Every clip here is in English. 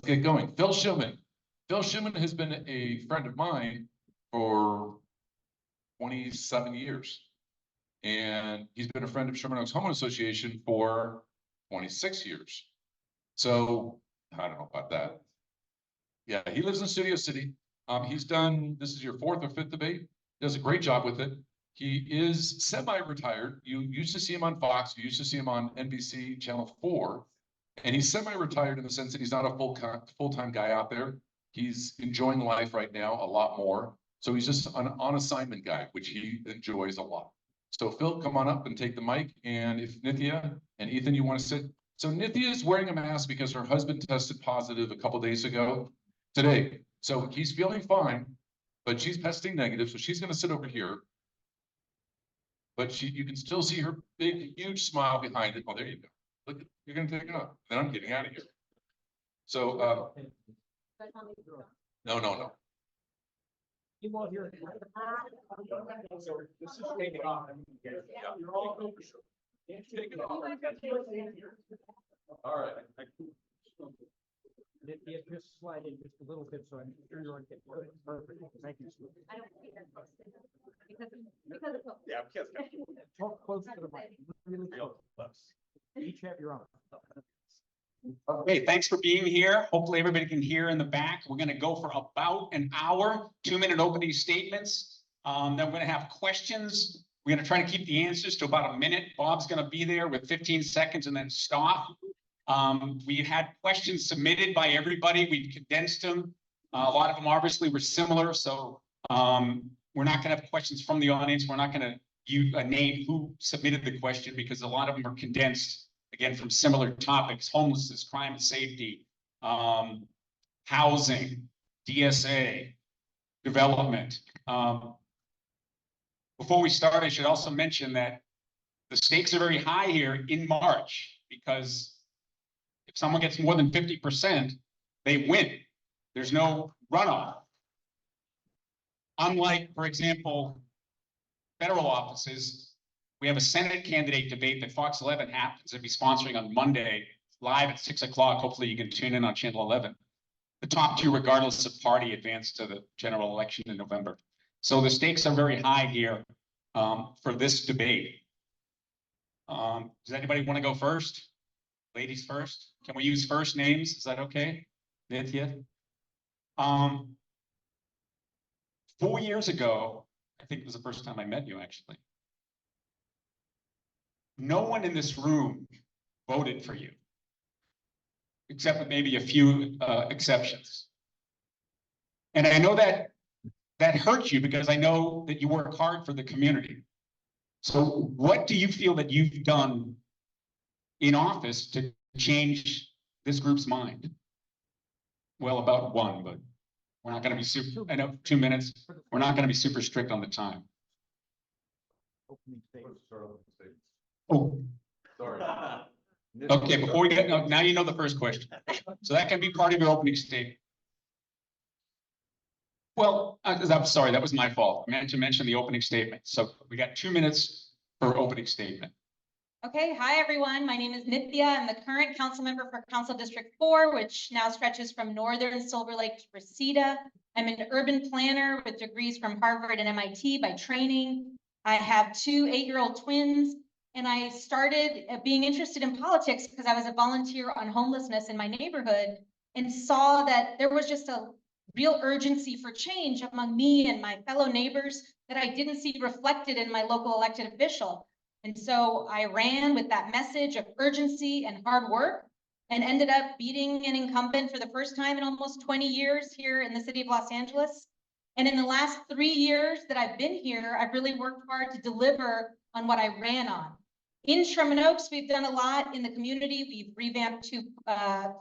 get going. Phil Sherman. Phil Sherman has been a friend of mine for 27 years. And he's been a friend of Sherman Oaks Homeowners Association for 26 years. So I don't know about that. Yeah, he lives in Studio City. He's done, this is your 4th or 5th debate. Does a great job with it. He is semi-retired. You used to see him on Fox. You used to see him on NBC Channel 4. And he's semi-retired in the sense that he's not a full-time guy out there. He's enjoying life right now a lot more. So he's just an on-assignment guy, which he enjoys a lot. So Phil, come on up and take the mic. And if Nithya and Ethan, you want to sit. So Nithya is wearing a mask because her husband tested positive a couple days ago today. So he's feeling fine, but she's testing negative. So she's going to sit over here. But you can still see her big, huge smile behind it. Oh, there you go. Look, you're going to take it off. Then I'm getting out of here. So, no. You won't hear it. So this is taking off. You're all over. Take it off. All right. Nithya, just slide in just a little bit, so I'm sure you're going to get perfect. Thank you. I don't think that's because of yeah, because talk close to the mic. Really close. Each have your own. Okay, thanks for being here. Hopefully everybody can hear in the back. We're going to go for about an hour, 2-minute opening statements. Then we're going to have questions. We're going to try to keep the answers to about a minute. Bob's going to be there with 15 seconds and then stop. We've had questions submitted by everybody. We've condensed them. A lot of them obviously were similar. So we're not going to have questions from the audience. We're not going to name who submitted the question because a lot of them are condensed, again, from similar topics: homelessness, crime and safety, housing, DSA, development. Before we start, I should also mention that the stakes are very high here in March because if someone gets more than 50%, they win. There's no runoff. Unlike, for example, federal offices, we have a Senate candidate debate that Fox 11 happens to be sponsoring on Monday, live at 6 o'clock. Hopefully you can tune in on Channel 11. The top 2, regardless of party, advance to the general election in November. So the stakes are very high here for this debate. Does anybody want to go first? Ladies first. Can we use first names? Is that okay? Nithya? 4 years ago, I think it was the first time I met you, actually. No one in this room voted for you, except for maybe a few exceptions. And I know that hurts you because I know that you work hard for the community. So what do you feel that you've done in office to change this group's mind? Well, about one, but we're not going to be super, I know 2 minutes. We're not going to be super strict on the time. Oh, sorry. Okay, before we get, now you know the first question. So that can be part of your opening statement. Well, I'm sorry, that was my fault. I meant to mention the opening statement. So we got 2 minutes for opening statement. Okay, hi everyone. My name is Nithya. I'm the current council member for Council District 4, which now stretches from northern Silver Lake to Reseda. I'm an urban planner with degrees from Harvard and MIT by training. I have 2 8-year-old twins, and I started being interested in politics because I was a volunteer on homelessness in my neighborhood and saw that there was just a real urgency for change among me and my fellow neighbors that I didn't see reflected in my local elected official. And so I ran with that message of urgency and hard work and ended up beating an incumbent for the first time in almost 20 years here in the city of Los Angeles. And in the last 3 years that I've been here, I've really worked hard to deliver on what I ran on. In Sherman Oaks, we've done a lot in the community. We've revamped 2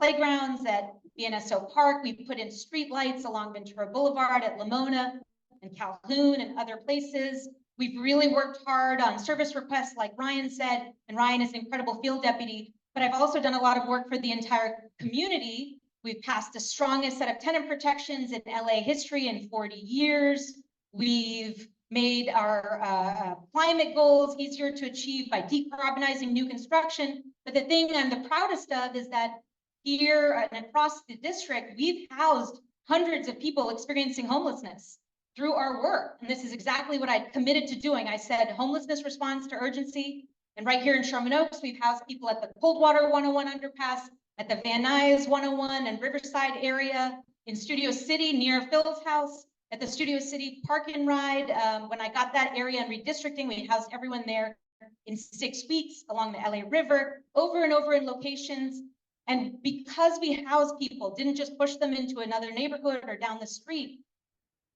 playgrounds at BNSO Park. We've put in street lights along Ventura Boulevard at Lamona and Calhoun and other places. We've really worked hard on service requests, like Ryan said, and Ryan is an incredible field deputy, but I've also done a lot of work for the entire community. We've passed the strongest set of tenant protections in LA history in 40 years. We've made our climate goals easier to achieve by decarbonizing new construction. But the thing I'm the proudest of is that here and across the district, we've housed hundreds of people experiencing homelessness through our work. And this is exactly what I committed to doing. I said homelessness response to urgency. And right here in Sherman Oaks, we've housed people at the Coldwater 101 underpass, at the Van Nuys 101 and Riverside area, in Studio City near Phil's house, at the Studio City Park and Ride. When I got that area in redistricting, we housed everyone there in 6 weeks along the LA River, over and over in locations. And because we house people, didn't just push them into another neighborhood or down the street,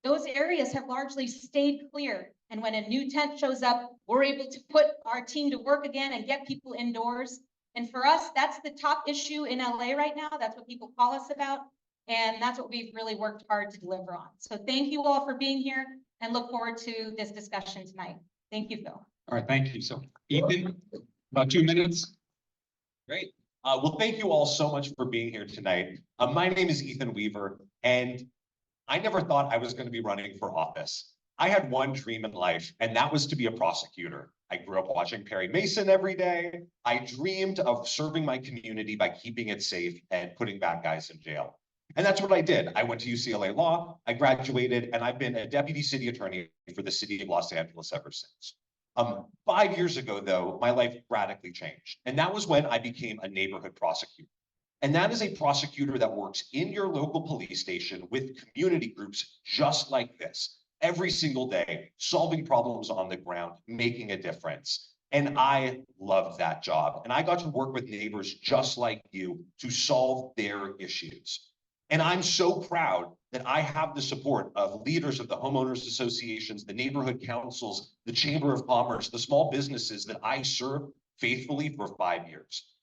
those areas have largely stayed clear. And when a new tent shows up, we're able to put our team to work again and get people indoors. And for us, that's the top issue in LA right now. That's what people call us about. And that's what we've really worked hard to deliver on. So thank you all for being here and look forward to this discussion tonight. Thank you, Phil. All right, thank you. So Ethan, about 2 minutes. Great. Well, thank you all so much for being here tonight. My name is Ethan Weaver, and I never thought I was going to be running for office. I had one dream in life, and that was to be a prosecutor. I grew up watching Perry Mason every day. I dreamed of serving my community by keeping it safe and putting bad guys in jail. And that's what I did. I went to UCLA Law, I graduated, and I've been a deputy city attorney for the city of Los Angeles ever since. 5 years ago, though, my life radically changed. And that was when I became a neighborhood prosecutor. And that is a prosecutor that works in your local police station with community groups just like this, every single day, solving problems on the ground, making a difference. And I loved that job. And I got to work with neighbors just like you to solve their issues. And I'm so proud that I have the support of leaders of the homeowners associations, the neighborhood councils, the Chamber of Commerce, the small businesses that I served faithfully for 5 years.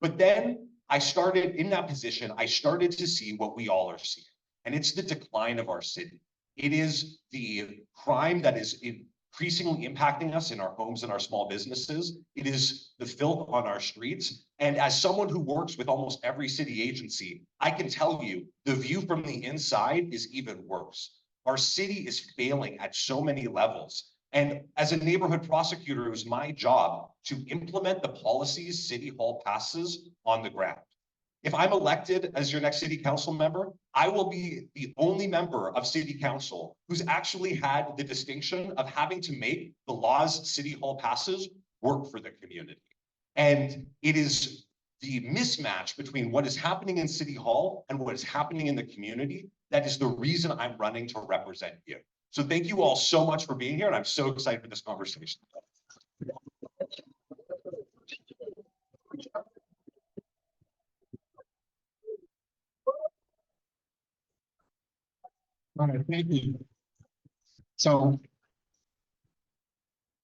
But then I started in that position, I started to see what we all are seeing, and it's the decline of our city. It is the crime that is increasingly impacting us in our homes and our small businesses. It is the filth on our streets. And as someone who works with almost every city agency, I can tell you the view from the inside is even worse. Our city is failing at so many levels. And as a neighborhood prosecutor, it was my job to implement the policies City Hall passes on the ground. If I'm elected as your next city council member, I will be the only member of city council who's actually had the distinction of having to make the laws City Hall passes work for the community. And it is the mismatch between what is happening in City Hall and what is happening in the community that is the reason I'm running to represent you. So thank you all so much for being here, and I'm so excited for this conversation. All right, thank you. So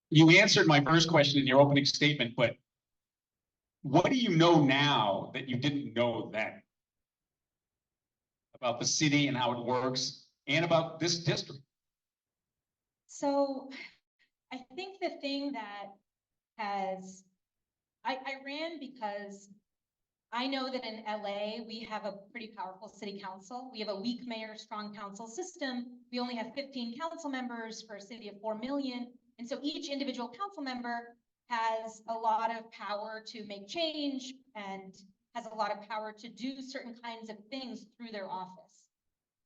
you answered my first question in your opening statement, but what do you know now that you didn't know then about the city and how it works and about this district? So I think the thing that has, I ran because I know that in LA, we have a pretty powerful city council. We have a weak mayor, strong council system. We only have 15 council members for a city of 4 million. And so each individual council member has a lot of power to make change and has a lot of power to do certain kinds of things through their office.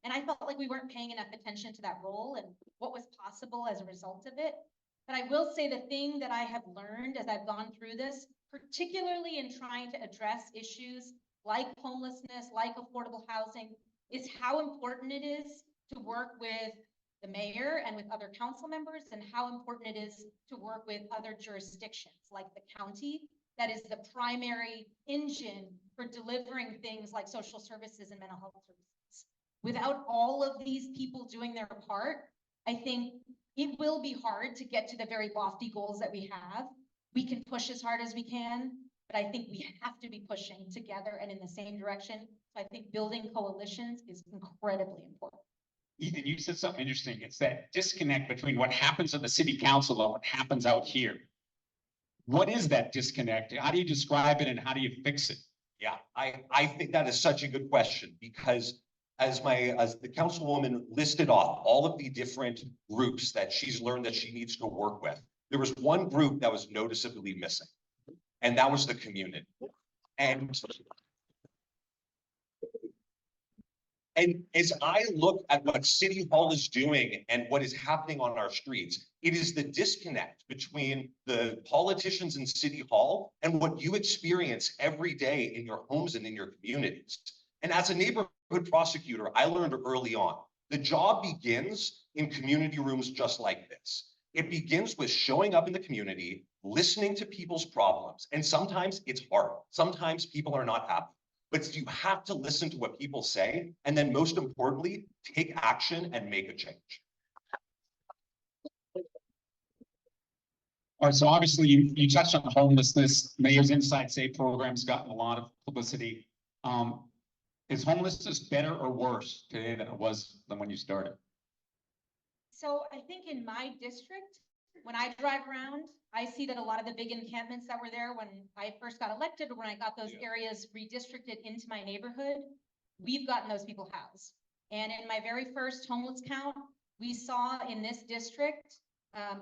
And I felt like we weren't paying enough attention to that role and what was possible as a result of it. But I will say the thing that I have learned as I've gone through this, particularly in trying to address issues like homelessness, like affordable housing, is how important it is to work with the mayor and with other council members, and how important it is to work with other jurisdictions like the county, that is the primary engine for delivering things like social services and mental health services. Without all of these people doing their part, I think it will be hard to get to the very lofty goals that we have. We can push as hard as we can, but I think we have to be pushing together and in the same direction. So I think building coalitions is incredibly important. Ethan, you said something interesting. It's that disconnect between what happens at the city council and what happens out here. What is that disconnect? How do you describe it and how do you fix it? Yeah, I think that is such a good question, because as the councilwoman listed off all of the different groups that she's learned that she needs to work with, there was one group that was noticeably missing, and that was the community. And And as I look at what City Hall is doing and what is happening on our streets, it is the disconnect between the politicians in City Hall and what you experience every day in your homes and in your communities. And as a neighborhood prosecutor, I learned early on, the job begins in community rooms just like this. It begins with showing up in the community, listening to people's problems. And sometimes it's hard. Sometimes people are not happy. But you have to listen to what people say, and then most importantly, take action and make a change. All right, so obviously you touched on homelessness. Mayor's Inside Safe program's gotten a lot of publicity. Is homelessness better or worse today than it was than when you started? So I think in my district, when I drive around, I see that a lot of the big encampments that were there when I first got elected, or when I got those areas redistricted into my neighborhood, we've gotten those people housed. And in my very first homeless count, we saw in this district,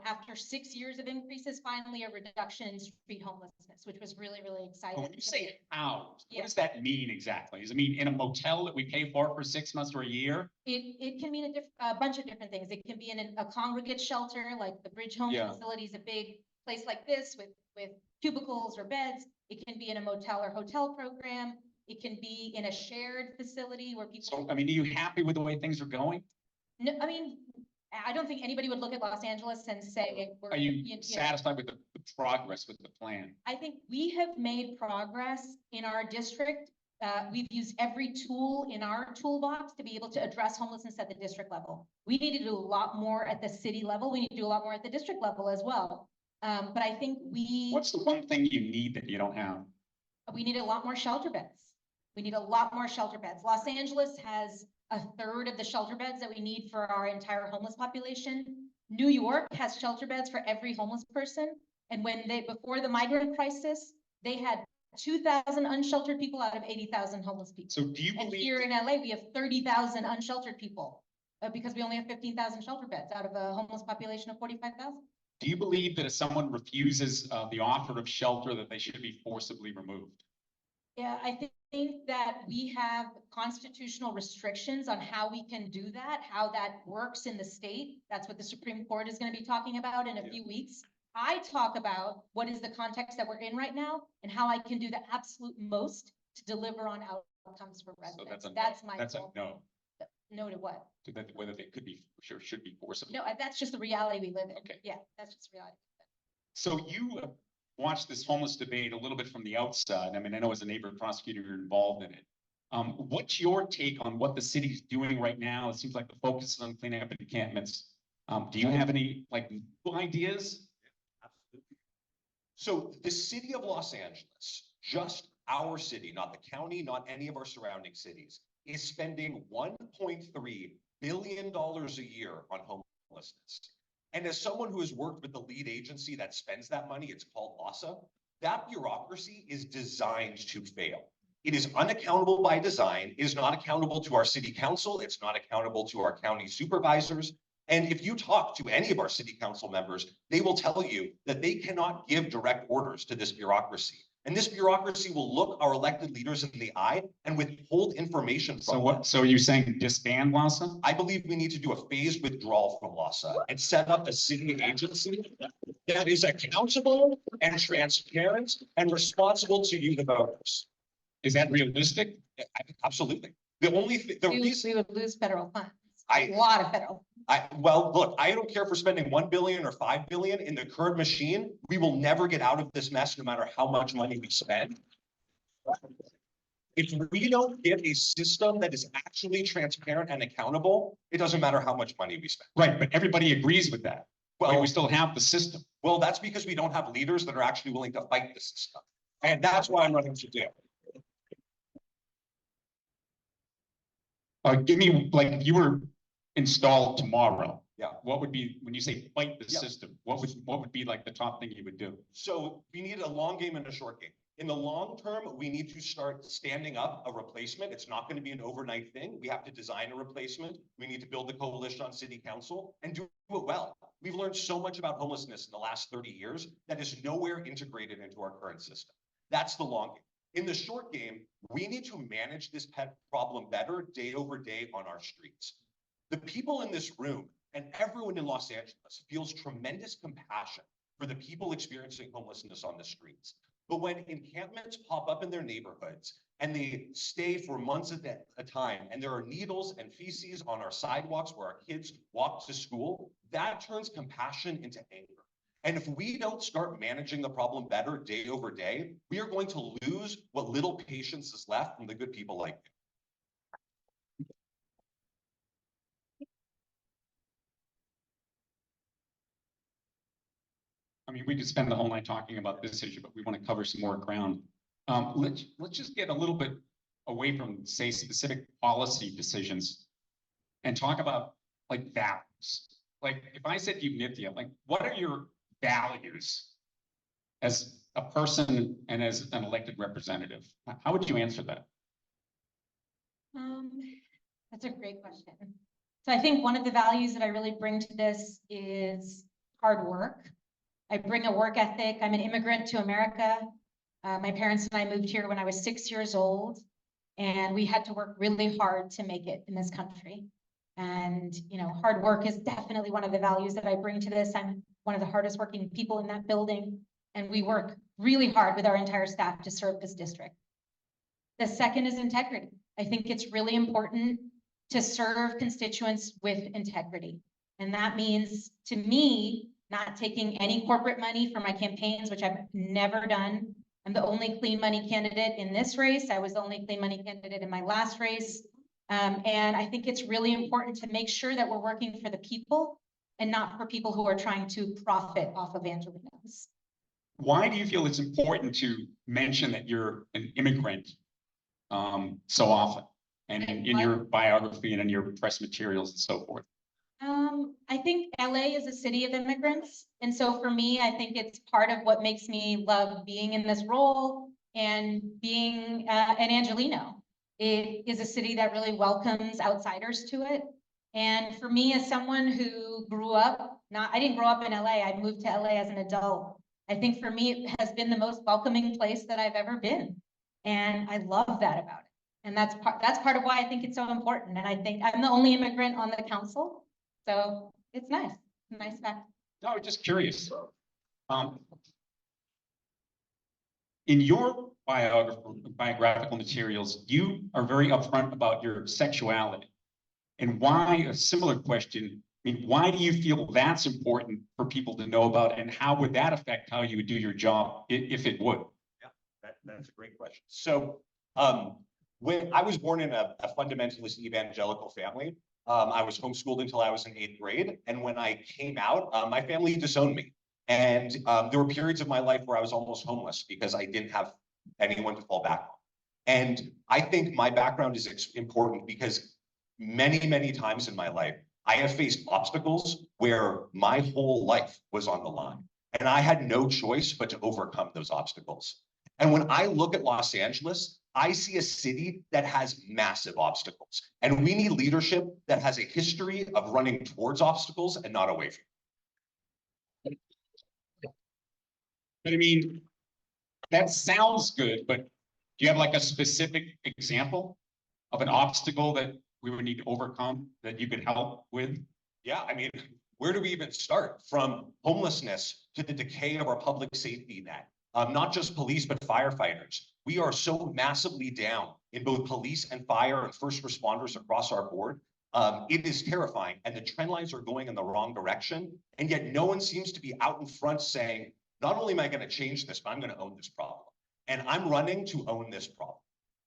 after 6 years of increases, finally a reduction in street homelessness, which was really, really exciting. When you say housed, Yeah. what does that mean exactly? Does it mean in a motel that we pay for 6 months or a year? It can mean a bunch of different things. It can be in a congregate shelter, like the Bridge Home Yeah. facility is a big place like this with cubicles or beds. It can be in a motel or hotel program. It can be in a shared facility where people. So, I mean, are you happy with the way things are going? No, I mean, I don't think anybody would look at Los Angeles and say. Are you satisfied with the progress with the plan? I think we have made progress in our district. We've used every tool in our toolbox to be able to address homelessness at the district level. We need to do a lot more at the city level. We need to do a lot more at the district level as well. But I think What's the one thing you need that you don't have? we need a lot more shelter beds. We need a lot more shelter beds. Los Angeles has a third of the shelter beds that we need for our entire homeless population. New York has shelter beds for every homeless person. And before the migrant crisis, they had 2,000 unsheltered people out of 80,000 homeless people. So do you And believe? here in LA, we have 30,000 unsheltered people because we only have 15,000 shelter beds out of a homeless population of 45,000. Do you believe that if someone refuses the offer of shelter, that they should be forcibly removed? Yeah, I think that we have constitutional restrictions on how we can do that, how that works in the state. That's what the Supreme Court is going to be talking about in a few weeks. I talk about what is the context that we're in right now and how I can do the absolute most to deliver on outcomes for residents. So that's my that's goal. a no. No to what? To that, whether they could be, should be forcibly. No, that's just the reality we live in. Okay. Yeah, that's just reality. So you watched this homeless debate a little bit from the outside. I mean, I know as a neighborhood prosecutor, you're involved in it. What's your take on what the city's doing right now? It seems like the focus is on cleaning up encampments. Do you have any new ideas? Absolutely. So the city of Los Angeles, just our city, not the county, not any of our surrounding cities, is spending $1.3 billion a year on homelessness. And as someone who has worked with the lead agency that spends that money, it's called SOHA, that bureaucracy is designed to fail. It is unaccountable by design. It is not accountable to our city council. It's not accountable to our county supervisors. And if you talk to any of our city council members, they will tell you that they cannot give direct orders to this bureaucracy. And this bureaucracy will look our elected leaders in the eye and withhold information from them. So are you saying disband LASA? I believe we need to do a phased withdrawal from LASA and set up a city agency that is accountable and transparent and responsible to you, the voters. Is that realistic? Absolutely. The only the reason We would lose federal funds. A lot of federal. well, look, I don't care for spending 1 billion or 5 billion in the current machine. We will never get out of this mess, no matter how much money we spend. If we don't get a system that is actually transparent and accountable, it doesn't matter how much money we spend. Right, but everybody agrees with that. Well, we still have the system. Well, that's because we don't have leaders that are actually willing to fight the system. And that's why I'm running to do. Give me, if you were installed tomorrow. Yeah. What would be, when you say fight the Yeah. system, what would be the top thing you would do? So we need a long game and a short game. In the long term, we need to start standing up a replacement. It's not going to be an overnight thing. We have to design a replacement. We need to build a coalition on city council and do it well. We've learned so much about homelessness in the last 30 years that is nowhere integrated into our current system. That's the long game. In the short game, we need to manage this pet problem better day over day on our streets. The people in this room and everyone in Los Angeles feels tremendous compassion for the people experiencing homelessness on the streets. But when encampments pop up in their neighborhoods and they stay for months at a time, and there are needles and feces on our sidewalks where our kids walk to school, that turns compassion into anger. And if we don't start managing the problem better day over day, we are going to lose what little patience is left from the good people like you. I mean, we could spend the whole night talking about this issue, but we want to cover some more ground. Let's just get a little bit away from, say, specific policy decisions and talk about like values. Like if I said to you, Nithya, like what are your values as a person and as an elected representative? How would you answer that? That's a great question. So I think one of the values that I really bring to this is hard work. I bring a work ethic. I'm an immigrant to America. My parents and I moved here when I was 6 years old, and we had to work really hard to make it in this country. And, you know, hard work is definitely one of the values that I bring to this. I'm one of the hardest working people in that building, and we work really hard with our entire staff to serve this district. The second is integrity. I think it's really important to serve constituents with integrity. And that means, to me, not taking any corporate money for my campaigns, which I've never done. I'm the only clean money candidate in this race. I was the only clean money candidate in my last race. And I think it's really important to make sure that we're working for the people and not for people who are trying to profit off of Angelenos. Why do you feel it's important to mention that you're an immigrant so often, and in your biography and in your press materials and so forth? I think LA is a city of immigrants. And so for me, I think it's part of what makes me love being in this role and being an Angeleno. It is a city that really welcomes outsiders to it. And for me, as someone who grew up, I didn't grow up in LA, I moved to LA as an adult. I think for me, it has been the most welcoming place that I've ever been. And I love that about it. And that's part of why I think it's so important. And I think I'm the only immigrant on the council. So it's nice. Nice fact. No, I was just curious. In your biographical materials, you are very upfront about your sexuality. And why, a similar question, I mean, why do you feel that's important for people to know about, and how would that affect how you would do your job, if it would? Yeah, that's a great question. So when I was born in a fundamentalist evangelical family, I was homeschooled until I was in 8th grade. And when I came out, my family disowned me. And there were periods of my life where I was almost homeless because I didn't have anyone to fall back on. And I think my background is important because many, many times in my life, I have faced obstacles where my whole life was on the line. And I had no choice but to overcome those obstacles. And when I look at Los Angeles, I see a city that has massive obstacles. And we need leadership that has a history of running towards obstacles and not away from them. But I mean, that sounds good, but do you have like a specific example of an obstacle that we would need to overcome that you could help with? Yeah, I mean, where do we even start? From homelessness to the decay of our public safety net. Not just police, but firefighters. We are so massively down in both police and fire and first responders across our board. It is terrifying, and the trend lines are going in the wrong direction. And yet no one seems to be out in front saying, not only am I going to change this, but I'm going to own this problem. And I'm running to own this problem.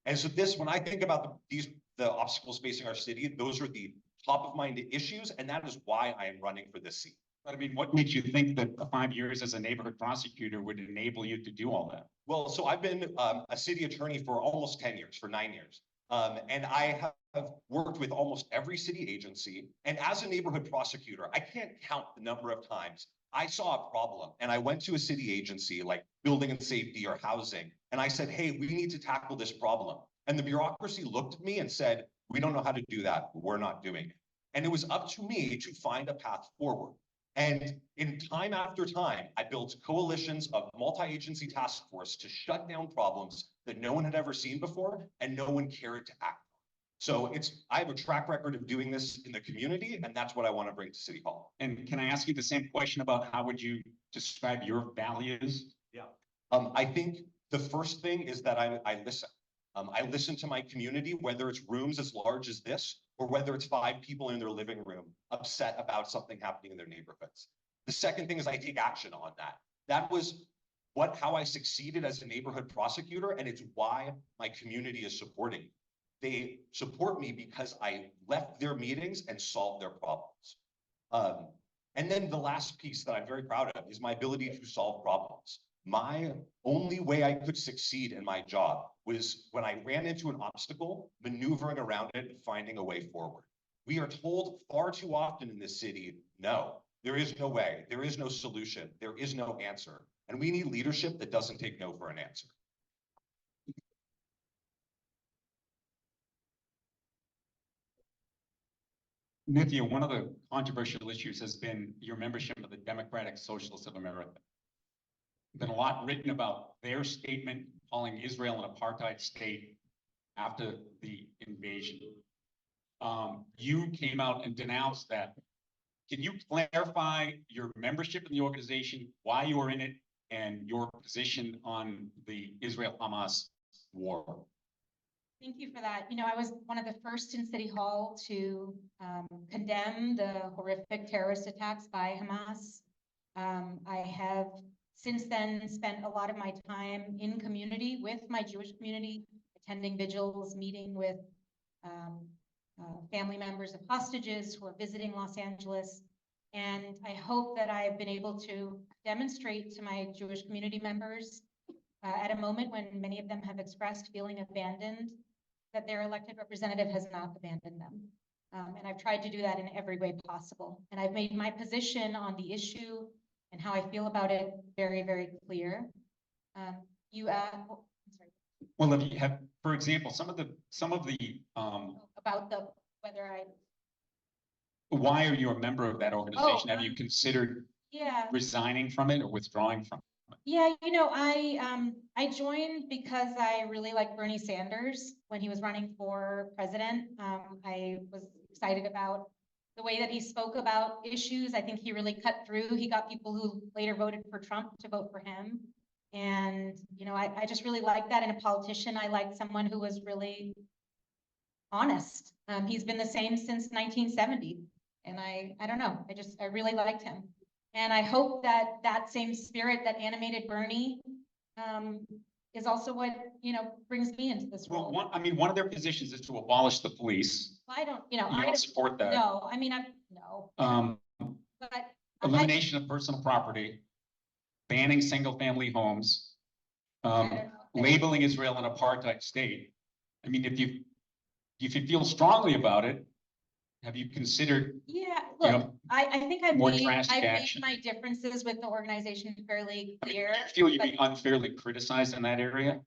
And so when I think about the obstacles facing our city, those are the top of mind issues. And that is why I am running for this seat. But I mean, what makes you think that 5 years as a neighborhood prosecutor would enable you to do all that? Well, so I've been a city attorney for almost 10 years, for 9 years. And I have worked with almost every city agency. And as a neighborhood prosecutor, I can't count the number of times I saw a problem and I went to a city agency like building and safety or housing. And I said, hey, we need to tackle this problem. And the bureaucracy looked at me and said, we don't know how to do that. We're not doing it. And it was up to me to find a path forward. And in time after time, I built coalitions of multi-agency task force to shut down problems that no one had ever seen before and no one cared to act. So I have a track record of doing this in the community, and that's what I want to bring to City Hall. And can I ask you the same question about how would you describe your values? I think the first thing is that I listen. I listen to my community, whether it's rooms as large as this, or whether it's 5 people in their living room upset about something happening in their neighborhoods. The second thing is I take action on that. That was how I succeeded as a neighborhood prosecutor, and it's why my community is supporting me. They support me because I left their meetings and solved their problems. And then the last piece that I'm very proud of is my ability to solve problems. My only way I could succeed in my job was when I ran into an obstacle, maneuvering around it and finding a way forward. We are told far too often in this city, no, there is no way, there is no solution, there is no answer. And we need leadership that doesn't take no for an answer. Nithya, one of the controversial issues has been your membership of the Democratic Socialists of America. Been a lot written about their statement calling Israel an apartheid state after the invasion. You came out and denounced that. Can you clarify your membership in the organization, why you are in it, and your position on the Israel-Hamas war? Thank you for that. You know, I was one of the first in City Hall to condemn the horrific terrorist attacks by Hamas. I have since then spent a lot of my time in community with my Jewish community, attending vigils, meeting with family members of hostages who are visiting Los Angeles. And I hope that I've been able to demonstrate to my Jewish community members at a moment when many of them have expressed feeling abandoned, that their elected representative has not abandoned them. And I've tried to do that in every way possible. And I've made my position on the issue and how I feel about it very, very clear. I'm sorry. Well, if you have, for example, some of the About whether I. why are you a member of that organization? Have you considered resigning from it or withdrawing from it? Yeah, you know, I joined because I really like Bernie Sanders when he was running for president. I was excited about the way that he spoke about issues. I think he really cut through. He got people who later voted for Trump to vote for him. And, you know, I just really like that in a politician. I like someone who was really honest. He's been the same since 1970. And I don't know, I really liked him. And I hope that that same spirit that animated Bernie is also what, you know, brings me into this role. Well, one of their positions is to abolish the police. I don't, you know, You don't support that. No, I mean, no. But Elimination of personal property, banning single-family homes, labeling Israel an apartheid state. I mean, if you feel strongly about it, have you considered? Yeah, look, you know, I think I've more made drastic action? my differences with the organization fairly clear. Do you feel you'd be unfairly criticized in that area?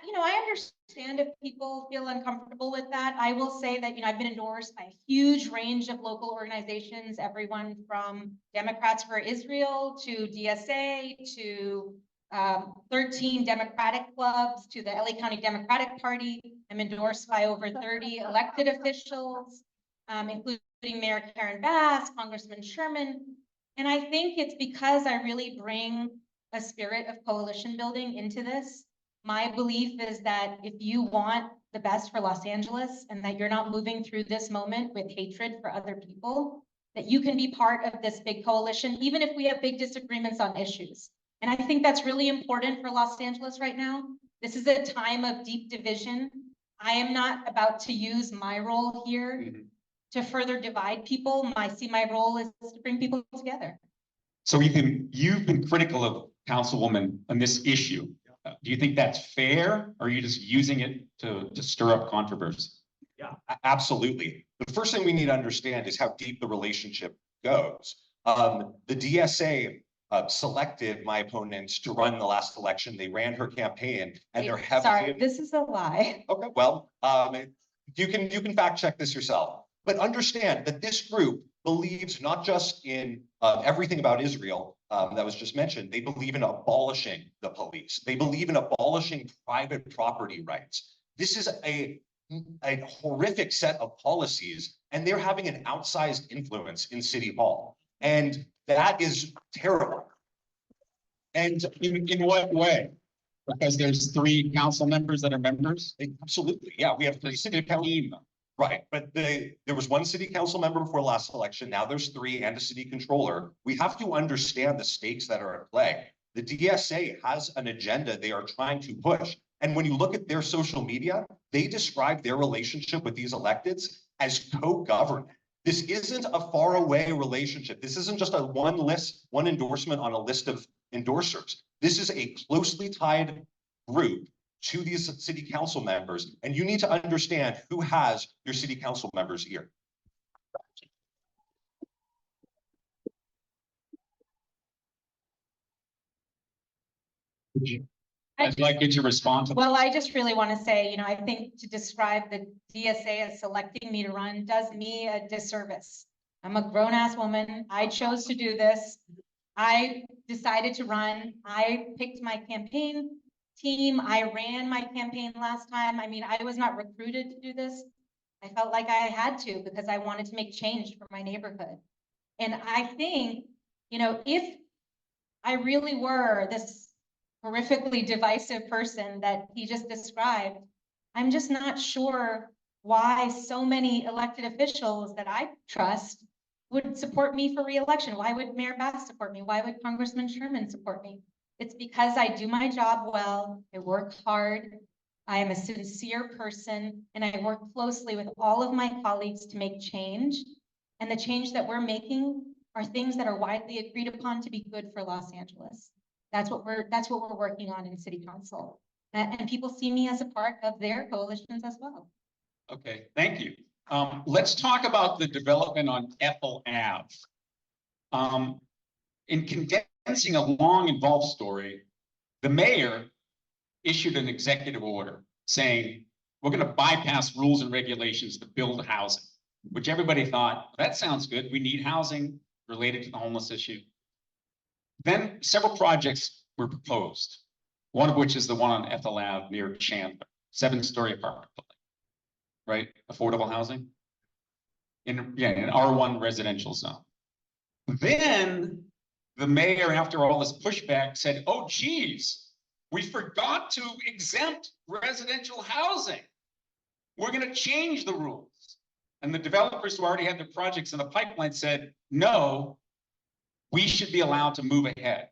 You know, I understand if people feel uncomfortable with that. I will say that, you know, I've been endorsed by a huge range of local organizations, everyone from Democrats for Israel to DSA to 13 Democratic clubs to the LA County Democratic Party. I'm endorsed by over 30 elected officials, including Mayor Karen Bass, Congressman Sherman. And I think it's because I really bring a spirit of coalition building into this. My belief is that if you want the best for Los Angeles and that you're not moving through this moment with hatred for other people, that you can be part of this big coalition, even if we have big disagreements on issues. And I think that's really important for Los Angeles right now. This is a time of deep division. I am not about to use my role here to further divide people. I see my role is to bring people together. So you've been critical of Councilwoman on this issue. Do you think that's fair, or are you just using it to stir up controversy? Yeah, absolutely. The first thing we need to understand is how deep the relationship goes. The DSA selected my opponents to run the last election. They ran her campaign, and they're heavily. Sorry, this is a lie. Okay, well, you can fact check this yourself. But understand that this group believes not just in everything about Israel that was just mentioned, they believe in abolishing the police. They believe in abolishing private property rights. This is a horrific set of policies, and they're having an outsized influence in City Hall. And that is terrible. And in what way? Because there's 3 council members that are members? Absolutely, yeah, we have The 3 city council. team. Right, but there was 1 city council member before last election. Now there's 3 and a city controller. We have to understand the stakes that are at play. The DSA has an agenda they are trying to push. And when you look at their social media, they describe their relationship with these electeds as co-government. This isn't a faraway relationship. This isn't just one endorsement on a list of endorsers. This is a closely tied group to these city council members, and you need to understand who has your city council members' ear. I'd like you to respond to that. Well, I just really want to say, I think to describe the DSA as selecting me to run does me a disservice. I'm a grown-ass woman. I chose to do this. I decided to run. I picked my campaign team. I ran my campaign last time. I mean, I was not recruited to do this. I felt like I had to because I wanted to make change for my neighborhood. And I think, if I really were this horrifically divisive person that he just described, I'm just not sure why so many elected officials that I trust would support me for re-election. Why would Mayor Bass support me? Why would Congressman Sherman support me? It's because I do my job well, I work hard, I am a sincere person, and I work closely with all of my colleagues to make change. And the change that we're making are things that are widely agreed upon to be good for Los Angeles. That's what we're working on in City Council. And people see me as a part of their coalitions as well. Okay, thank you. Let's talk about the development on Ethel Ave. In condensing a long involved story, the mayor issued an executive order saying, we're going to bypass rules and regulations to build housing, which everybody thought, that sounds good. We need housing related to the homeless issue. Then several projects were proposed, one of which is the one on Ethel Ave near Chandler, 7-story apartment building, right? Affordable housing in an R1 residential zone. Then the mayor, after all this pushback, said, oh, geez, we forgot to exempt residential housing. We're going to change the rules. And the developers who already had their projects in the pipeline said, no, we should be allowed to move ahead.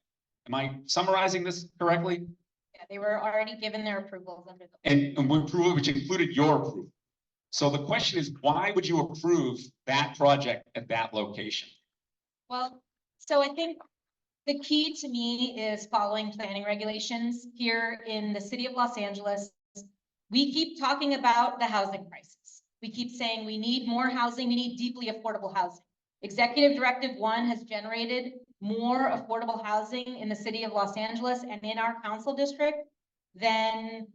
Am I summarizing this correctly? Yeah, they were already given their approvals under the. And we approve, which included your approval. So the question is, why would you approve that project at that location? Well, so I think the key to me is following planning regulations here in the city of Los Angeles. We keep talking about the housing crisis. We keep saying we need more housing. We need deeply affordable housing. Executive Directive 1 has generated more affordable housing in the city of Los Angeles and in our council district than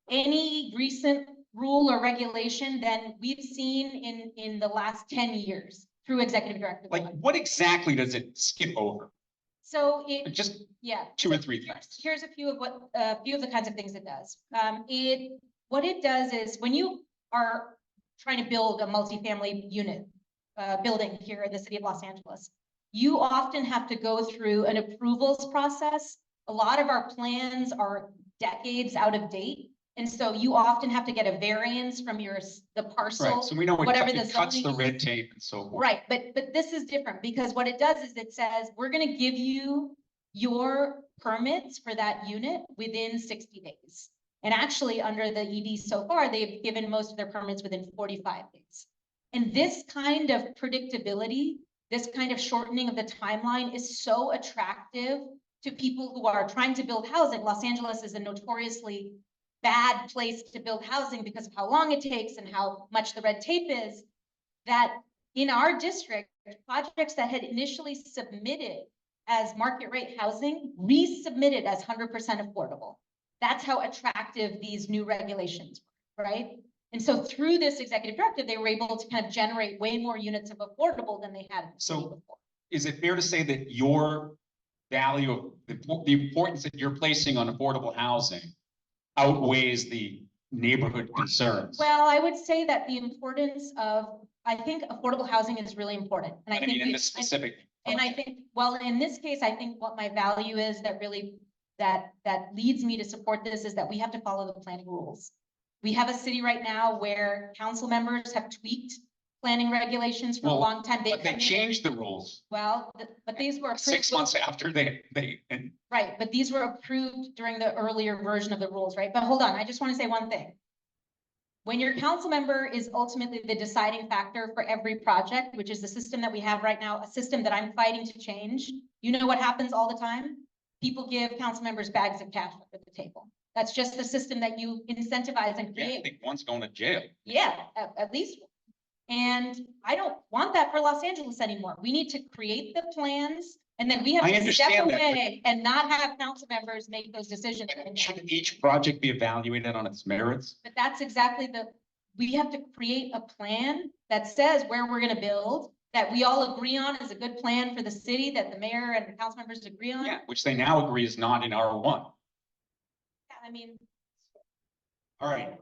any recent rule or regulation than we've seen in the last 10 years through Executive Directive 1. Like, what exactly does it skip over? So it Just yeah, 2 or 3 things. here's a few of the kinds of things it does. What it does is when you are trying to build a multifamily unit building here in the city of Los Angeles, you often have to go through an approvals process. A lot of our plans are decades out of date. And so you often have to get a variance from the parcel. Right, so we know whatever it cuts the zoning red tape and so forth. Right, but this is different because what it does is it says, we're going to give you your permits for that unit within 60 days. And actually under the ED so far, they've given most of their permits within 45 days. And this kind of predictability, this kind of shortening of the timeline is so attractive to people who are trying to build housing. Los Angeles is a notoriously bad place to build housing because of how long it takes and how much the red tape is, that in our district, projects that had initially submitted as market rate housing resubmitted as 100% affordable. That's how attractive these new regulations were, right? And so through this executive directive, they were able to kind of generate way more units of affordable than they had in the city So- before. Is it fair to say that your value of the importance that you're placing on affordable housing outweighs the neighborhood concerns? Well, I would say that the importance of, I think affordable housing is really important. And I I think, mean, in this specific. and I think, well, in this case, I think what my value is that really, that leads me to support this is that we have to follow the planning rules. We have a city right now where council members have tweaked planning regulations for a Well, long time. But they come in- changed the rules Well, but these were. approved 6 months after and Right, but these were approved during the earlier version of the rules, right? But hold on, I just want to say one thing. When your council member is ultimately the deciding factor for every project, which is the system that we have right now, a system that I'm fighting to change, you know what happens all the time? People give council members bags of cash at the table. That's just the system that you incentivize and yeah, I create. think one's going to jail. Yeah, at least. And I don't want that for Los Angeles anymore. We need to create the plans and then we have I to step understand that, but- away and not have council members make those decisions. Shouldn't each project be evaluated on its merits? But that's exactly we have to create a plan that says where we're gonna build, that we all agree on is a good plan for the city, that the mayor and the council members agree on. Yeah, which they now agree is not in R1. I mean, All right.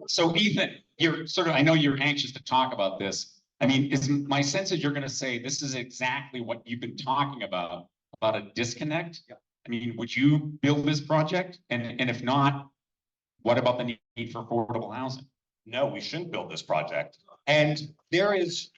So Ethan, you're sort of, I know you're anxious to talk about this. I mean, my sense is you're going to say this is exactly what you've been talking about a disconnect. Yeah. I mean, would you build this project? And if not, what about the need for affordable housing? No, we shouldn't build this project. And there is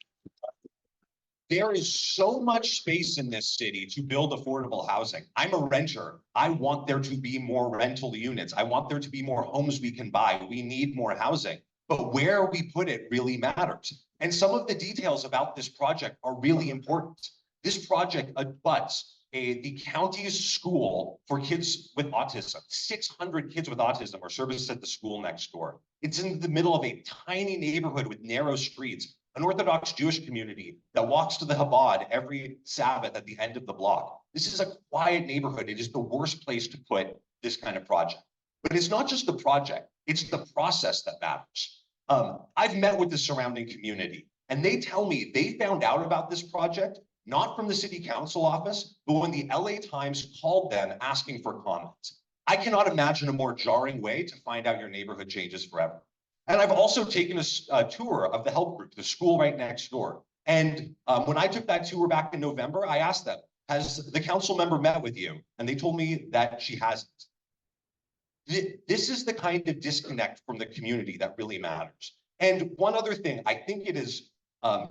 so much space in this city to build affordable housing. I'm a renter. I want there to be more rental units. I want there to be more homes we can buy. We need more housing. But where we put it really matters. And some of the details about this project are really important. This project abuts the county's school for kids with autism. 600 kids with autism are serviced at the school next door. It's in the middle of a tiny neighborhood with narrow streets, an Orthodox Jewish community that walks to the Chabad every Sabbath at the end of the block. This is a quiet neighborhood. It is the worst place to put this kind of project. But it's not just the project, it's the process that matters. I've met with the surrounding community, and they tell me they found out about this project not from the city council office, but when the LA Times called them asking for comments. I cannot imagine a more jarring way to find out your neighborhood changes forever. And I've also taken a tour of the help group, the school right next door. And when I took that tour back in November, I asked them, has the council member met with you? And they told me that she hasn't. This is the kind of disconnect from the community that really matters. And one other thing, I think it is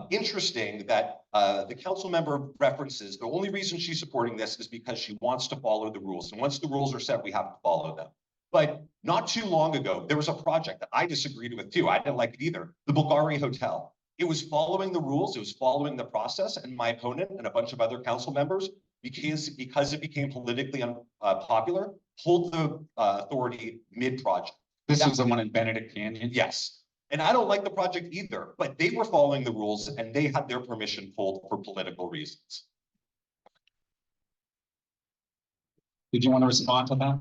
interesting that the council member references the only reason she's supporting this is because she wants to follow the rules. And once the rules are set, we have to follow them. But not too long ago, there was a project that I disagreed with too. I didn't like it either. The Bulgari Hotel. It was following the rules. It was following the process. And my opponent and a bunch of other council members, because it became politically unpopular, pulled the authority mid-project. This was the one in Benedict Canyon? Yes. And I don't like the project either, but they were following the rules and they had their permission pulled for political reasons. Did you want to respond to that?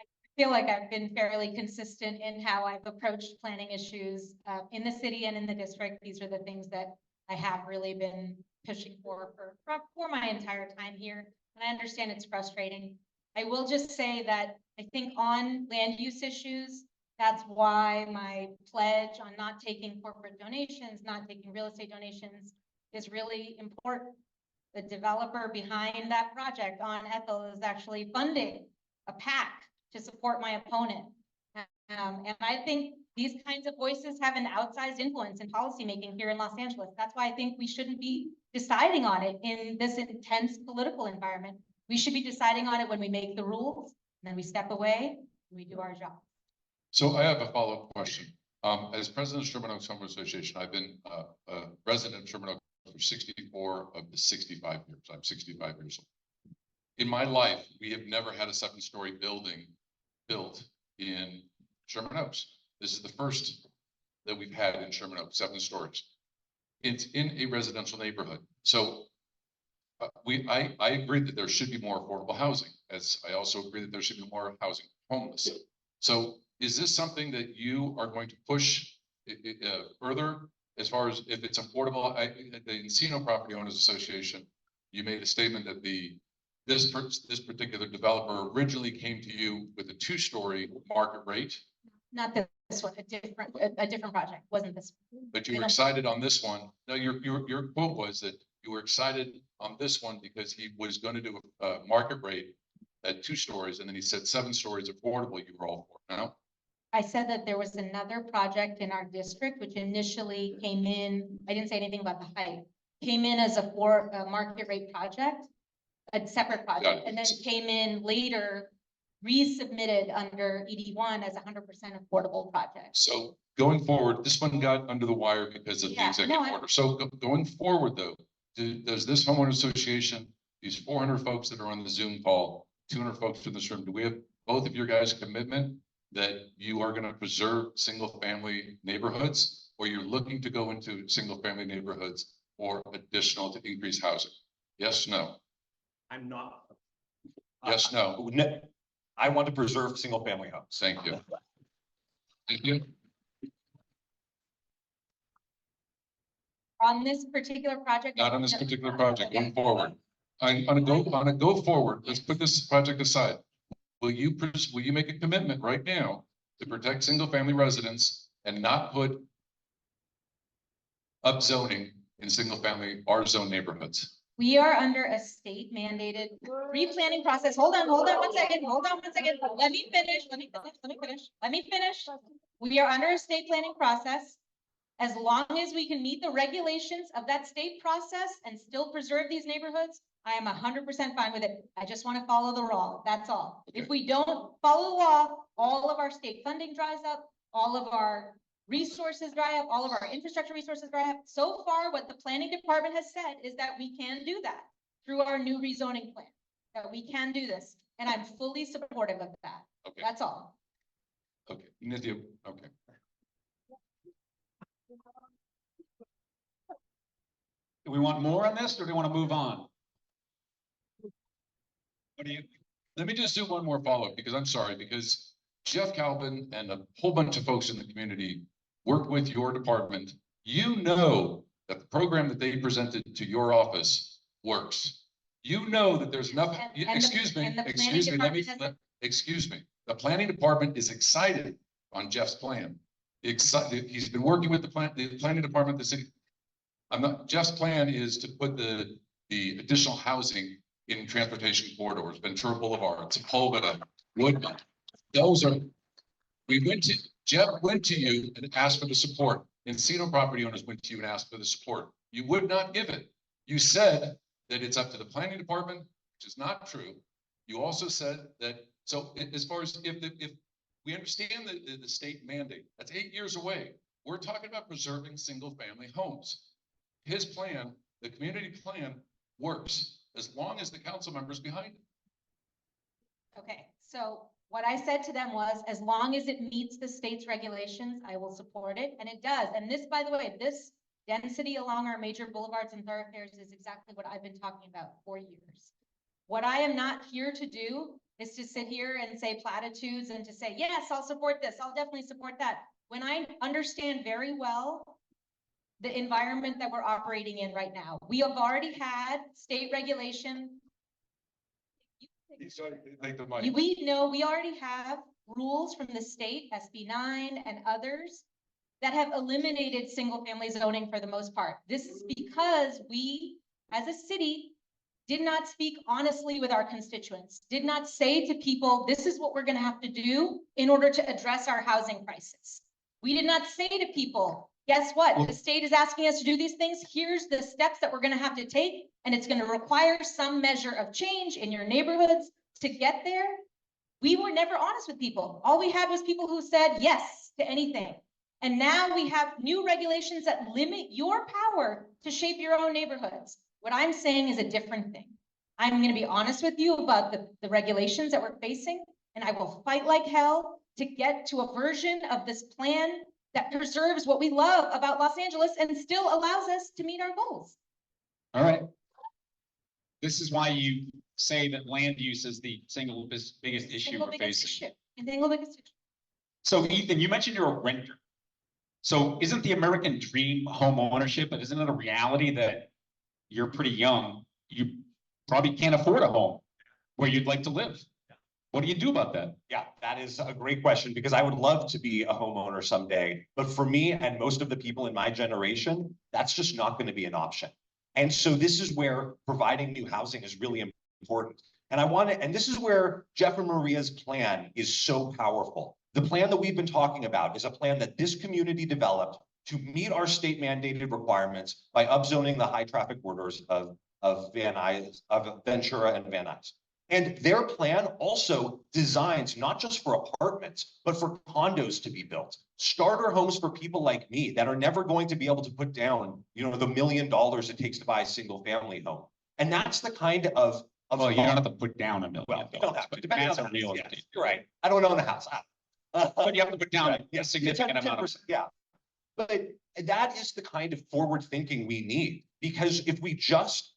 I feel like I've been fairly consistent in how I've approached planning issues in the city and in the district. These are the things that I have really been pushing for my entire time here. And I understand it's frustrating. I will just say that I think on land use issues, that's why my pledge on not taking corporate donations, not taking real estate donations is really important. The developer behind that project on Ethel is actually funding a PAC to support my opponent. And I think these kinds of voices have an outsized influence in policymaking here in Los Angeles. That's why I think we shouldn't be deciding on it in this intense political environment. We should be deciding on it when we make the rules, and then we step away and we do our job. So I have a follow-up question. As president of Sherman Oaks Homeowners Association, I've been a resident of Sherman Oaks for 64 of the 65 years. I'm 65 years old. In my life, we have never had a 7-story building built in Sherman Oaks. This is the first that we've had in Sherman Oaks, 7 stories. It's in a residential neighborhood. So I agree that there should be more affordable housing, as I also agree that there should be more housing for homeless. So is this something that you are going to push further as far as if it's affordable? The Encino Property Owners Association, you made a statement that this particular developer originally came to you with a 2-story market rate. Not this one, a different project, wasn't this. But you were excited on this one. No, your quote was that you were excited on this one because he was going to do a market rate at 2 stories, and then he said 7 stories affordable you were all for. No? I said that there was another project in our district, which initially came in, I didn't say anything about the height, came in as a market rate project, a separate project, and then came in later, resubmitted under ED1 as 100% affordable project. So going forward, this one got under the wire because of the executive order. So going forward though, does this homeowner association, these 400 folks that are on the Zoom call, 200 folks in this room, do we have both of your guys' commitment that you are going to preserve single family neighborhoods, or you're looking to go into single family neighborhoods or additional to increase housing? Yes, no. I'm not. Yes, no. I want to preserve single family homes. Thank you. Thank you. On this particular project? Not on this particular project, going forward. On a go forward, let's put this project aside. Will you make a commitment right now to protect single family residents and not put up zoning in single family R zone neighborhoods? We are under a state mandated replanning process. Hold on one second. Let me finish. We are under a state planning process. As long as we can meet the regulations of that state process and still preserve these neighborhoods, I am 100% fine with it. I just want to follow the law. That's all. Okay. If we don't follow the law, all of our state funding dries up, all of our resources dry up, all of our infrastructure resources dry up. So far, what the planning department has said is that we can do that through our new rezoning plan, that we can do this. And I'm fully supportive of that. Okay. That's all. Okay, Nithya, okay. Do we want more on this, or do we want to move on? What do you? Let me just do one more follow-up, because I'm sorry, because Jeff Calvin and a whole bunch of folks in the community work with your department. You know that the program that they presented to your office works. You know that there's nothing. Excuse me. The planning department is excited on Jeff's plan. He's been working with the planning department, the city. Jeff's plan is to put the additional housing in transportation corridors, Ventura Boulevard, Sepulveda, Woodman. Jeff went to you and asked for the support. Encino Property Owners went to you and asked for the support. You would not give it. You said that it's up to the planning department, which is not true. You also said that, so as far as if we understand the state mandate, that's 8 years away. We're talking about preserving single family homes. His plan, the community plan, works as long as the council members behind it. Okay, so what I said to them was, as long as it meets the state's regulations, I will support it, and it does. And this, by the way, this density along our major boulevards and thoroughfares is exactly what I've been talking about for years. What I am not here to do is to sit here and say platitudes and to say, yes, I'll support this, I'll definitely support that, when I understand very well the environment that we're operating in right now. We have already had state regulation. We know we already have rules from the state, SB 9 and others, that have eliminated single family zoning for the most part. This is because we, as a city, did not speak honestly with our constituents, did not say to people, this is what we're going to have to do in order to address our housing crisis. We did not say to people, guess what? The state is asking us to do these things. Here's the steps that we're going to have to take, and it's going to require some measure of change in your neighborhoods to get there. We were never honest with people. All we had was people who said yes to anything. And now we have new regulations that limit your power to shape your own neighborhoods. What I'm saying is a different thing. I'm going to be honest with you about the regulations that we're facing, and I will fight like hell to get to a version of this plan that preserves what we love about Los Angeles and still allows us to meet our goals. All right. This is why you say that land use is the biggest issue Single we're biggest facing. issue. Single biggest issue. So Ethan, you mentioned you're a renter. So isn't the American dream home ownership, but isn't it a reality that you're pretty young? You probably can't afford a home where you'd like to live. What do you do about that? Yeah, that is a great question because I would love to be a homeowner someday. But for me and most of the people in my generation, that's just not going to be an option. And so this is where providing new housing is really important. And this is where Jeff and Maria's plan is so powerful. The plan that we've been talking about is a plan that this community developed to meet our state mandated requirements by upzoning the high traffic corridors of Ventura and Van Nuys. And their plan also designs not just for apartments, but for condos to be built. Starter homes for people like me that are never going to be able to put down, the $1 million it takes to buy a single family home. And that's the kind of Well, you don't have to put down $1 million. Well, you don't have to, but depending on that's the a real house, yes, estate. you're right. I don't own a house. But you have to put down Right, a significant amount of. 10%, yeah. But that is the kind of forward thinking we need, because if we just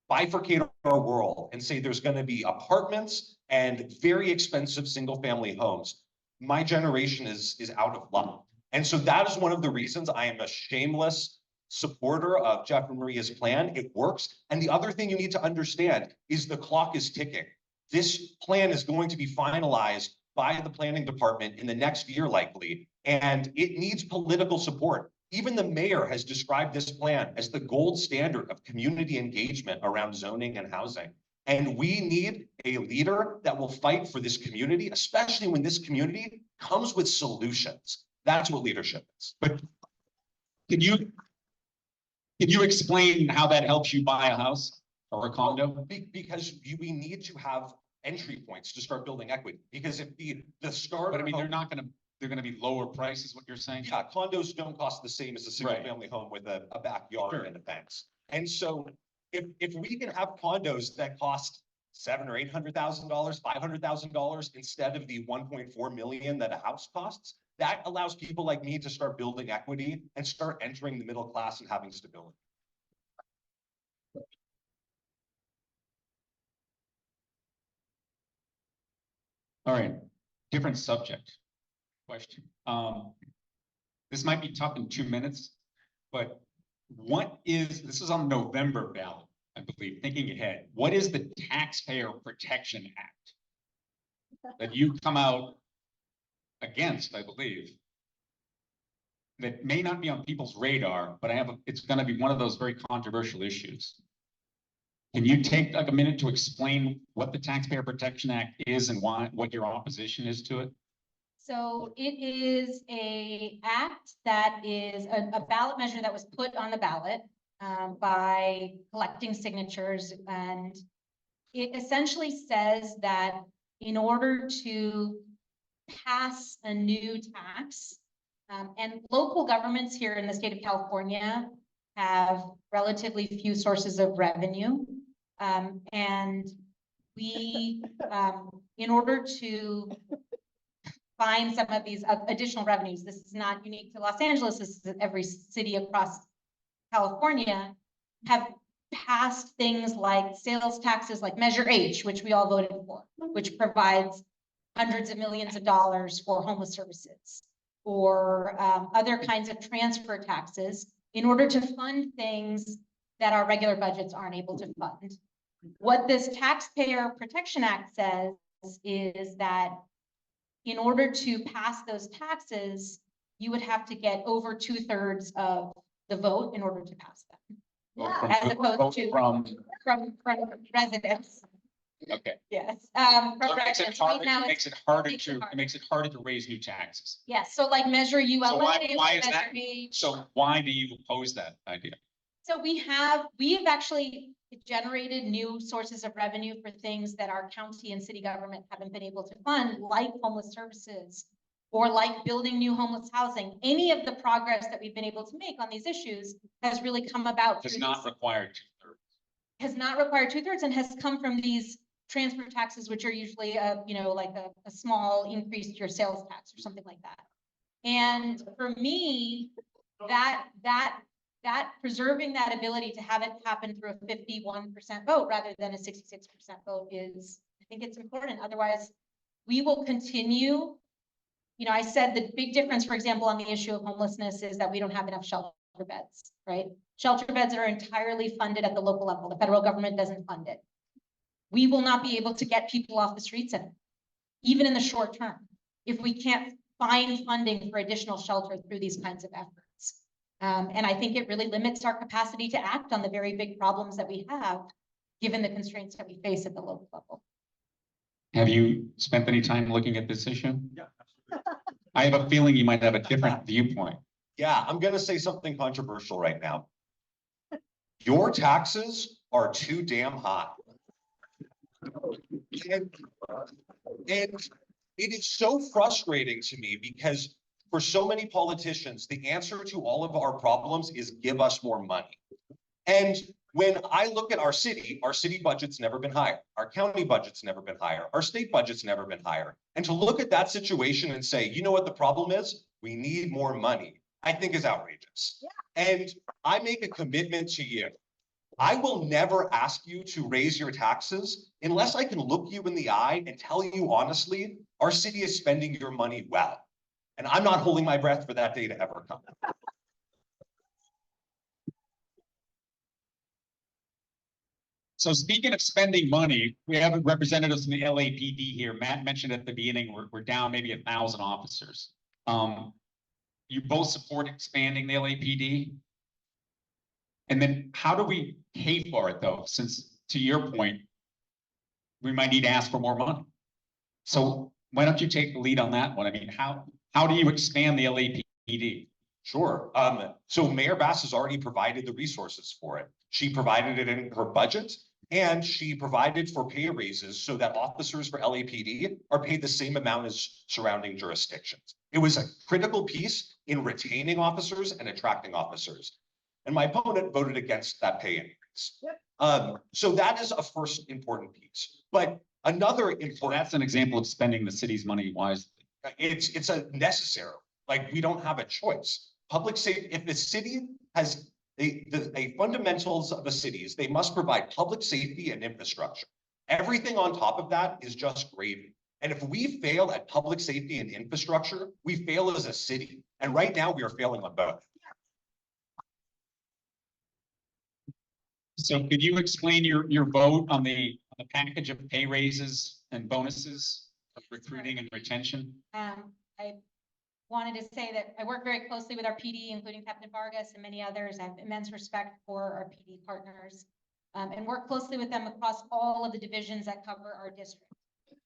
bifurcate our world and say there's going to be apartments and very expensive single family homes, my generation is out of luck. And so that is one of the reasons I am a shameless supporter of Jeff and Maria's plan. It works. And the other thing you need to understand is the clock is ticking. This plan is going to be finalized by the planning department in the next year, likely, and it needs political support. Even the mayor has described this plan as the gold standard of community engagement around zoning and housing. And we need a leader that will fight for this community, especially when this community comes with solutions. That's what leadership is. But can you explain how that helps you buy a house or a condo? Because we need to have entry points to start building equity. Because if the starter, But I mean, they're gonna be lower prices, what you're saying? yeah, condos don't cost the same as a single Right. family home with a backyard Sure. and a fence. And so if we can have condos that cost $700,000 or $800,000, $500,000 instead of the 1.4 million that a house costs, that allows people like me to start building equity and start entering the middle class and having stability. All right, different subject. Question. This might be tough in 2 minutes, but this is on November ballot, I believe, thinking ahead. What is the Taxpayer Protection Act that you come out against, I believe, that may not be on people's radar, but it's gonna be one of those very controversial issues. Can you take like a minute to explain what the Taxpayer Protection Act is and what your opposition is to it? So it is a act that is a ballot measure that was put on the ballot by collecting signatures. And it essentially says that in order to pass a new tax, and local governments here in the state of California have relatively few sources of revenue. And we, in order to find some of these additional revenues, this is not unique to Los Angeles, this is every city across California, have passed things like sales taxes like Measure H, which we all voted for, which provides hundreds of millions of dollars for homeless services, or other kinds of transfer taxes in order to fund things that our regular budgets aren't able to fund. What this Taxpayer Protection Act says is that in order to pass those taxes, you would have to get over 2/3 of the vote in order to pass them. As opposed to from residents. Okay. Yes. So it makes it residents. Right harder, now it it's- makes it harder to raise new taxes. Yes, so like Measure ULA. So why like is Measure that? H. So why do you oppose that idea? So we've actually generated new sources of revenue for things that our county and city government haven't been able to fund, like homeless services, or like building new homeless housing. Any of the progress that we've been able to make on these issues has really come about. Does not require 2/3. Has not required 2/3 and has come from these transfer taxes, which are usually like a small increase to your sales tax or something like that. And for me, that that preserving that ability to have it happen through a 51% vote rather than a 66% vote is, I think it's important. Otherwise, we will continue. You know, I said the big difference, for example, on the issue of homelessness is that we don't have enough shelter beds, right? Shelter beds are entirely funded at the local level. The federal government doesn't fund it. We will not be able to get people off the streets, even in the short term, if we can't find funding for additional shelter through these kinds of efforts. And I think it really limits our capacity to act on the very big problems that we have, given the constraints that we face at the local level. Have you spent any time looking at this issue? Yeah. I have a feeling you might have a different viewpoint. Yeah, I'm gonna say something controversial right now. Your taxes are too damn high. And it is so frustrating to me because for so many politicians, the answer to all of our problems is give us more money. And when I look at our city budget's never been higher. Our county budget's never been higher. Our state budget's never been higher. And to look at that situation and say, you know what the problem is? We need more money, I think is outrageous. Yeah. And I make a commitment to you. I will never ask you to raise your taxes unless I can look you in the eye and tell you honestly, our city is spending your money well. And I'm not holding my breath for that day to ever come. So speaking of spending money, we have representatives from the LAPD here. Matt mentioned at the beginning, we're down maybe 1,000 officers. You both support expanding the LAPD? And then how do we pay for it though? Since to your point, we might need to ask for more money. So why don't you take the lead on that one? I mean, how do you expand the LAPD? Sure. So Mayor Bass has already provided the resources for it. She provided it in her budget and she provided for pay raises so that officers for LAPD are paid the same amount as surrounding jurisdictions. It was a critical piece in retaining officers and attracting officers. And my opponent voted against that pay increase. Yep. So that is a first important piece. But another important— So that's an example of spending the city's money wisely. It's a necessary, like we don't have a choice. Public safety, if the city has a fundamentals of a city is they must provide public safety and infrastructure. Everything on top of that is just gravy. And if we fail at public safety and infrastructure, we fail as a city. And right now we are failing on both. So could you explain your vote on the package of pay raises and bonuses of recruiting and retention? I wanted to say that I work very closely with our PD, including Captain Vargas and many others. I have immense respect for our PD partners and work closely with them across all of the divisions that cover our district.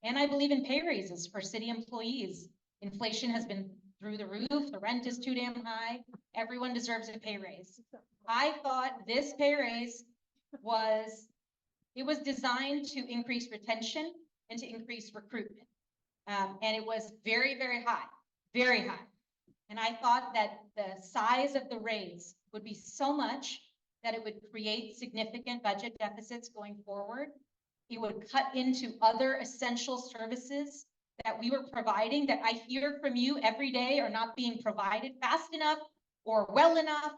And I believe in pay raises for city employees. Inflation has been through the roof. The rent is too damn high. Everyone deserves a pay raise. I thought this pay raise was designed to increase retention and to increase recruitment. And it was very, very high. Very high. And I thought that the size of the raise would be so much that it would create significant budget deficits going forward. It would cut into other essential services that we were providing that I hear from you every day are not being provided fast enough or well enough,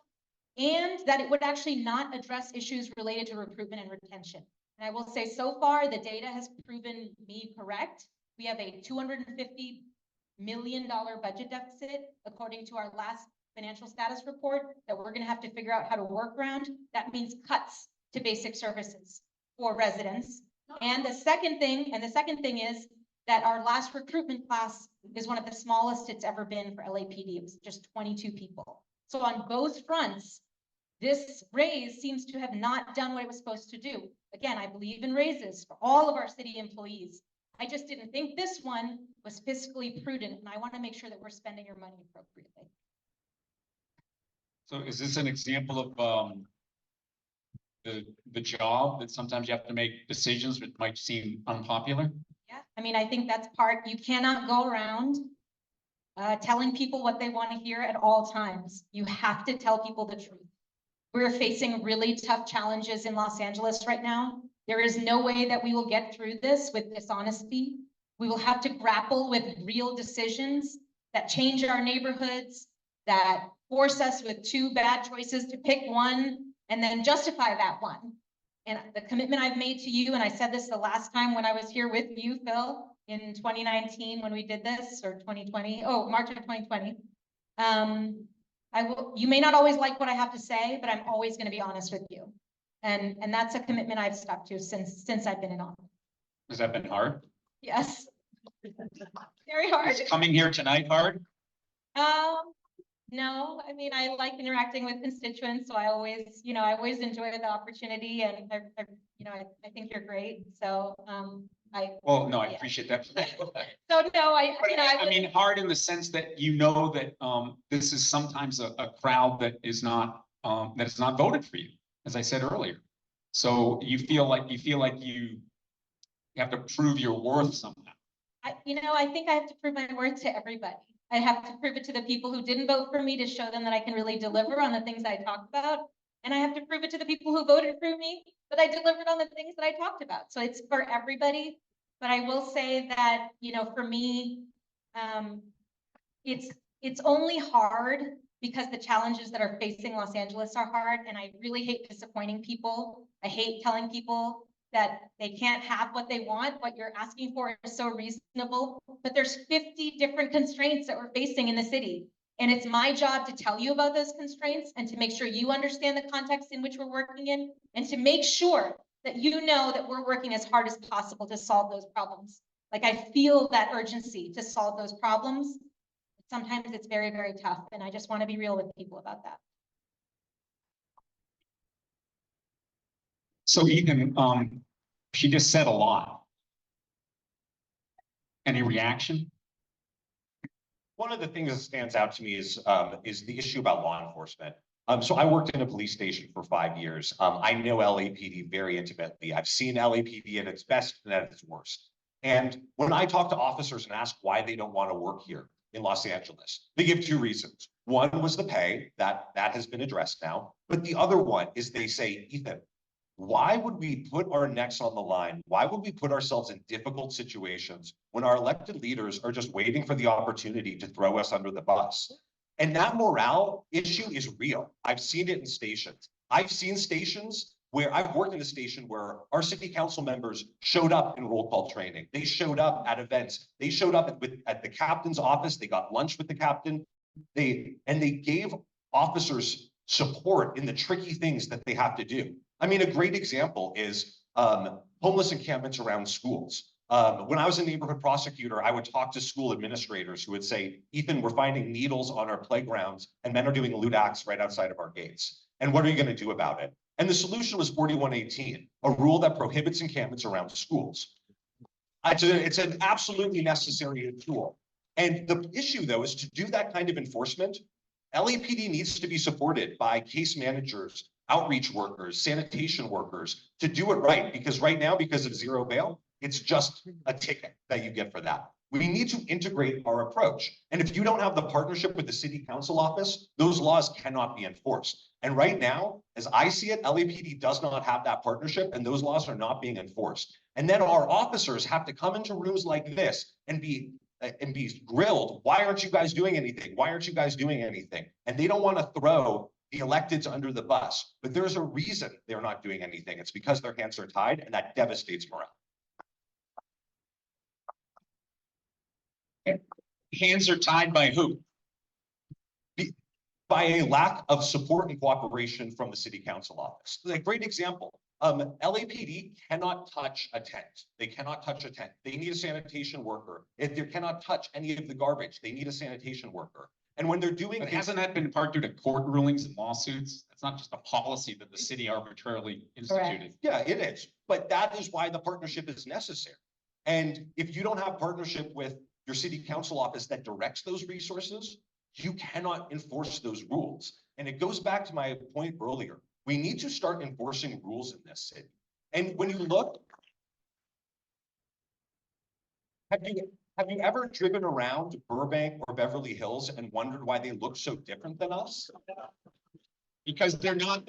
and that it would actually not address issues related to recruitment and retention. And I will say so far, the data has proven me correct. We have a $250 million budget deficit, according to our last financial status report, that we're going to have to figure out how to work around. That means cuts to basic services for residents. And the second thing is that our last recruitment class is one of the smallest it's ever been for LAPD. It was just 22 people. So on both fronts, this raise seems to have not done what it was supposed to do. Again, I believe in raises for all of our city employees. I just didn't think this one was fiscally prudent, and I want to make sure that we're spending your money appropriately. So is this an example of the job that sometimes you have to make decisions that might seem unpopular? Yeah, I mean, I think that's part. You cannot go around telling people what they want to hear at all times. You have to tell people the truth. We're facing really tough challenges in Los Angeles right now. There is no way that we will get through this with dishonesty. We will have to grapple with real decisions that change our neighborhoods, that force us with two bad choices to pick one and then justify that one. And the commitment I've made to you, and I said this the last time when I was here with you, Phil, in 2019 when we did this, or 2020, March of 2020. You may not always like what I have to say, but I'm always going to be honest with you. And that's a commitment I've stuck to since I've been in office. Has that been hard? Yes. Very hard. Is coming here tonight hard? No, I mean, I like interacting with constituents, so I always enjoy the opportunity, and I think you're great. So, Well, no, I appreciate that. So no, I mean, hard in the sense that that this is sometimes a crowd that is not voted for you, as I said earlier. So you feel like you have to prove your worth somehow. I think I have to prove my worth to everybody. I have to prove it to the people who didn't vote for me to show them that I can really deliver on the things I talked about. And I have to prove it to the people who voted for me that I delivered on the things that I talked about. So it's for everybody. But I will say that, for me, it's only hard because the challenges that are facing Los Angeles are hard. And I really hate disappointing people. I hate telling people that they can't have what they want. What you're asking for is so reasonable, but there's 50 different constraints that we're facing in the city. And it's my job to tell you about those constraints and to make sure you understand the context in which we're working in, and to make sure that you know that we're working as hard as possible to solve those problems. Like, I feel that urgency to solve those problems. Sometimes it's very, very tough. And I just want to be real with people about that. So Ethan, she just said a lot. Any reaction? One of the things that stands out to me is the issue about law enforcement. So I worked in a police station for 5 years. I know LAPD very intimately. I've seen LAPD at its best and at its worst. And when I talk to officers and ask why they don't want to work here in Los Angeles, they give 2 reasons. One was the pay, that has been addressed now. But the other one is they say, Ethan, why would we put our necks on the line? Why would we put ourselves in difficult situations when our elected leaders are just waiting for the opportunity to throw us under the bus? And that morale issue is real. I've seen it in stations. I've seen stations where I've worked in a station where our city council members showed up in roll call training. They showed up at events. They showed up at the captain's office. They got lunch with the captain. They gave officers support in the tricky things that they have to do. I mean, a great example is homeless encampments around schools. When I was a neighborhood prosecutor, I would talk to school administrators who would say, Ethan, we're finding needles on our playgrounds and men are doing lewd acts right outside of our gates. And what are you going to do about it? And the solution was 4118, a rule that prohibits encampments around schools. It's an absolutely necessary tool. And the issue, though, is to do that kind of enforcement, LAPD needs to be supported by case managers, outreach workers, sanitation workers to do it right. Because right now, because of zero bail, it's just a ticket that you get for that. We need to integrate our approach. And if you don't have the partnership with the city council office, those laws cannot be enforced. And right now, as I see it, LAPD does not have that partnership and those laws are not being enforced. And then our officers have to come into rooms like this and be grilled. Why aren't you guys doing anything? Why aren't you guys doing anything? And they don't want to throw the electeds under the bus, but there's a reason they're not doing anything. It's because their hands are tied, and that devastates morale. Hands are tied by who? By a lack of support and cooperation from the city council office. A great example. LAPD cannot touch a tent. They cannot touch a tent. They need a sanitation worker. If they cannot touch any of the garbage, they need a sanitation worker. And when they're doing, but hasn't that been part due to court rulings and lawsuits? It's not just a policy that the city arbitrarily instituted. Correct. Yeah, it is. But that is why the partnership is necessary. And if you don't have partnership with your city council office that directs those resources, you cannot enforce those rules. And it goes back to my point earlier. We need to start enforcing rules in this city. And when you look, have you ever driven around Burbank or Beverly Hills and wondered why they look so different than us? Because they're not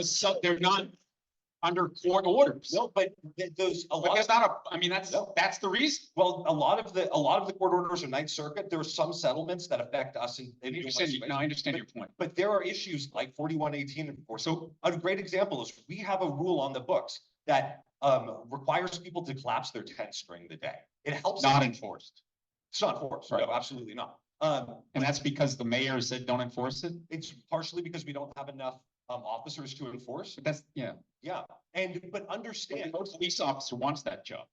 under court orders. No, but those, a But lot there's of, not a, I mean, that's the reason. well, a lot of the court orders are Ninth Circuit. There are some settlements that affect us in. I understand your point. But there are issues like 4118 and 4. So a great example is we have a rule on the books that requires people to collapse their tents during the day. It helps. Not enforced. It's not enforced. Right. No, absolutely not. And that's because the mayor said don't enforce it? It's partially because we don't have enough officers to enforce. But that's, yeah. Yeah, but understand, No police officer wants that job.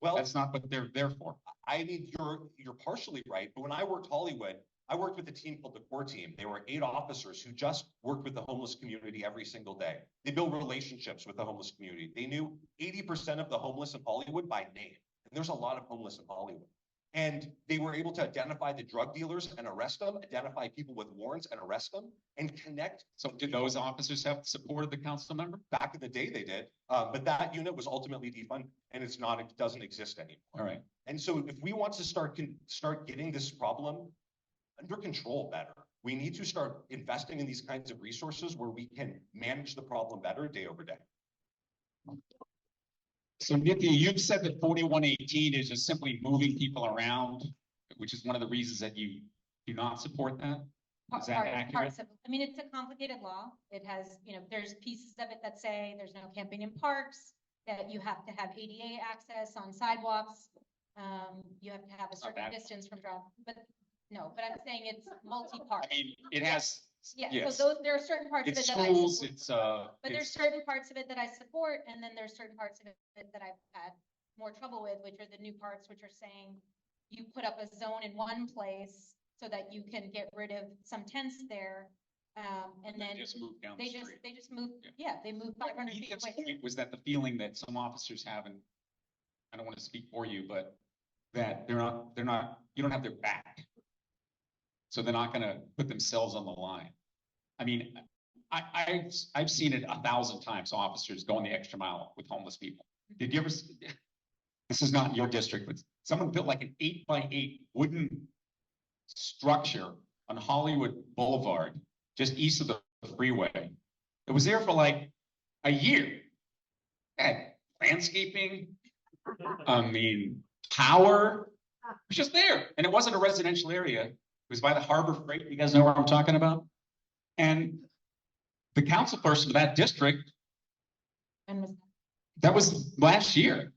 well, That's not what they're there for. I mean, you're partially right, but when I worked Hollywood, I worked with a team called the core team. They were 8 officers who just worked with the homeless community every single day. They built relationships with the homeless community. They knew 80% of the homeless in Hollywood by name. And there's a lot of homeless in Hollywood. And they were able to identify the drug dealers and arrest them, identify people with warrants and arrest them, and connect. So did those officers have the support of the council member? Back in the day, they did, but that unit was ultimately defunded, and it doesn't exist anymore. All right. And so if we want to start getting this problem under control better, we need to start investing in these kinds of resources where we can manage the problem better day over day. So Nithya, you've said that 4118 is just simply moving people around, which is one of the reasons that you do not support that. Is that accurate? Parts of, I mean, it's a complicated law. It has, there's pieces of it that say there's no camping in parks, that you have to have ADA access on sidewalks. You have to have a certain distance from drive, but I'm saying it's multi-part. I mean, it has, Yeah, yes. so there are certain parts of It's it that I schools, support. But there's it's, certain parts of it that I support, and then there's certain parts of it that I've had more trouble with, which are the new parts, which are saying you put up a zone in one place so that you can get rid of some tents there, and then just move down the they street. just move, they move 500 feet Ethan's away. point was that the feeling that some officers have, and I don't want to speak for you, but that they're not, you don't have their back. So they're not gonna put themselves on the line. I mean, I've seen it 1,000 times, officers going the extra mile with homeless people. Did you ever, this is not your district, but someone built like an 8x8 wooden structure on Hollywood Boulevard, just east of the freeway. It was there for like a year. It had landscaping, I mean, power, it was just there. And it wasn't a residential area. It was by the Harbor Freight. You guys know what I'm talking about? And the council person for that district, And that was last year.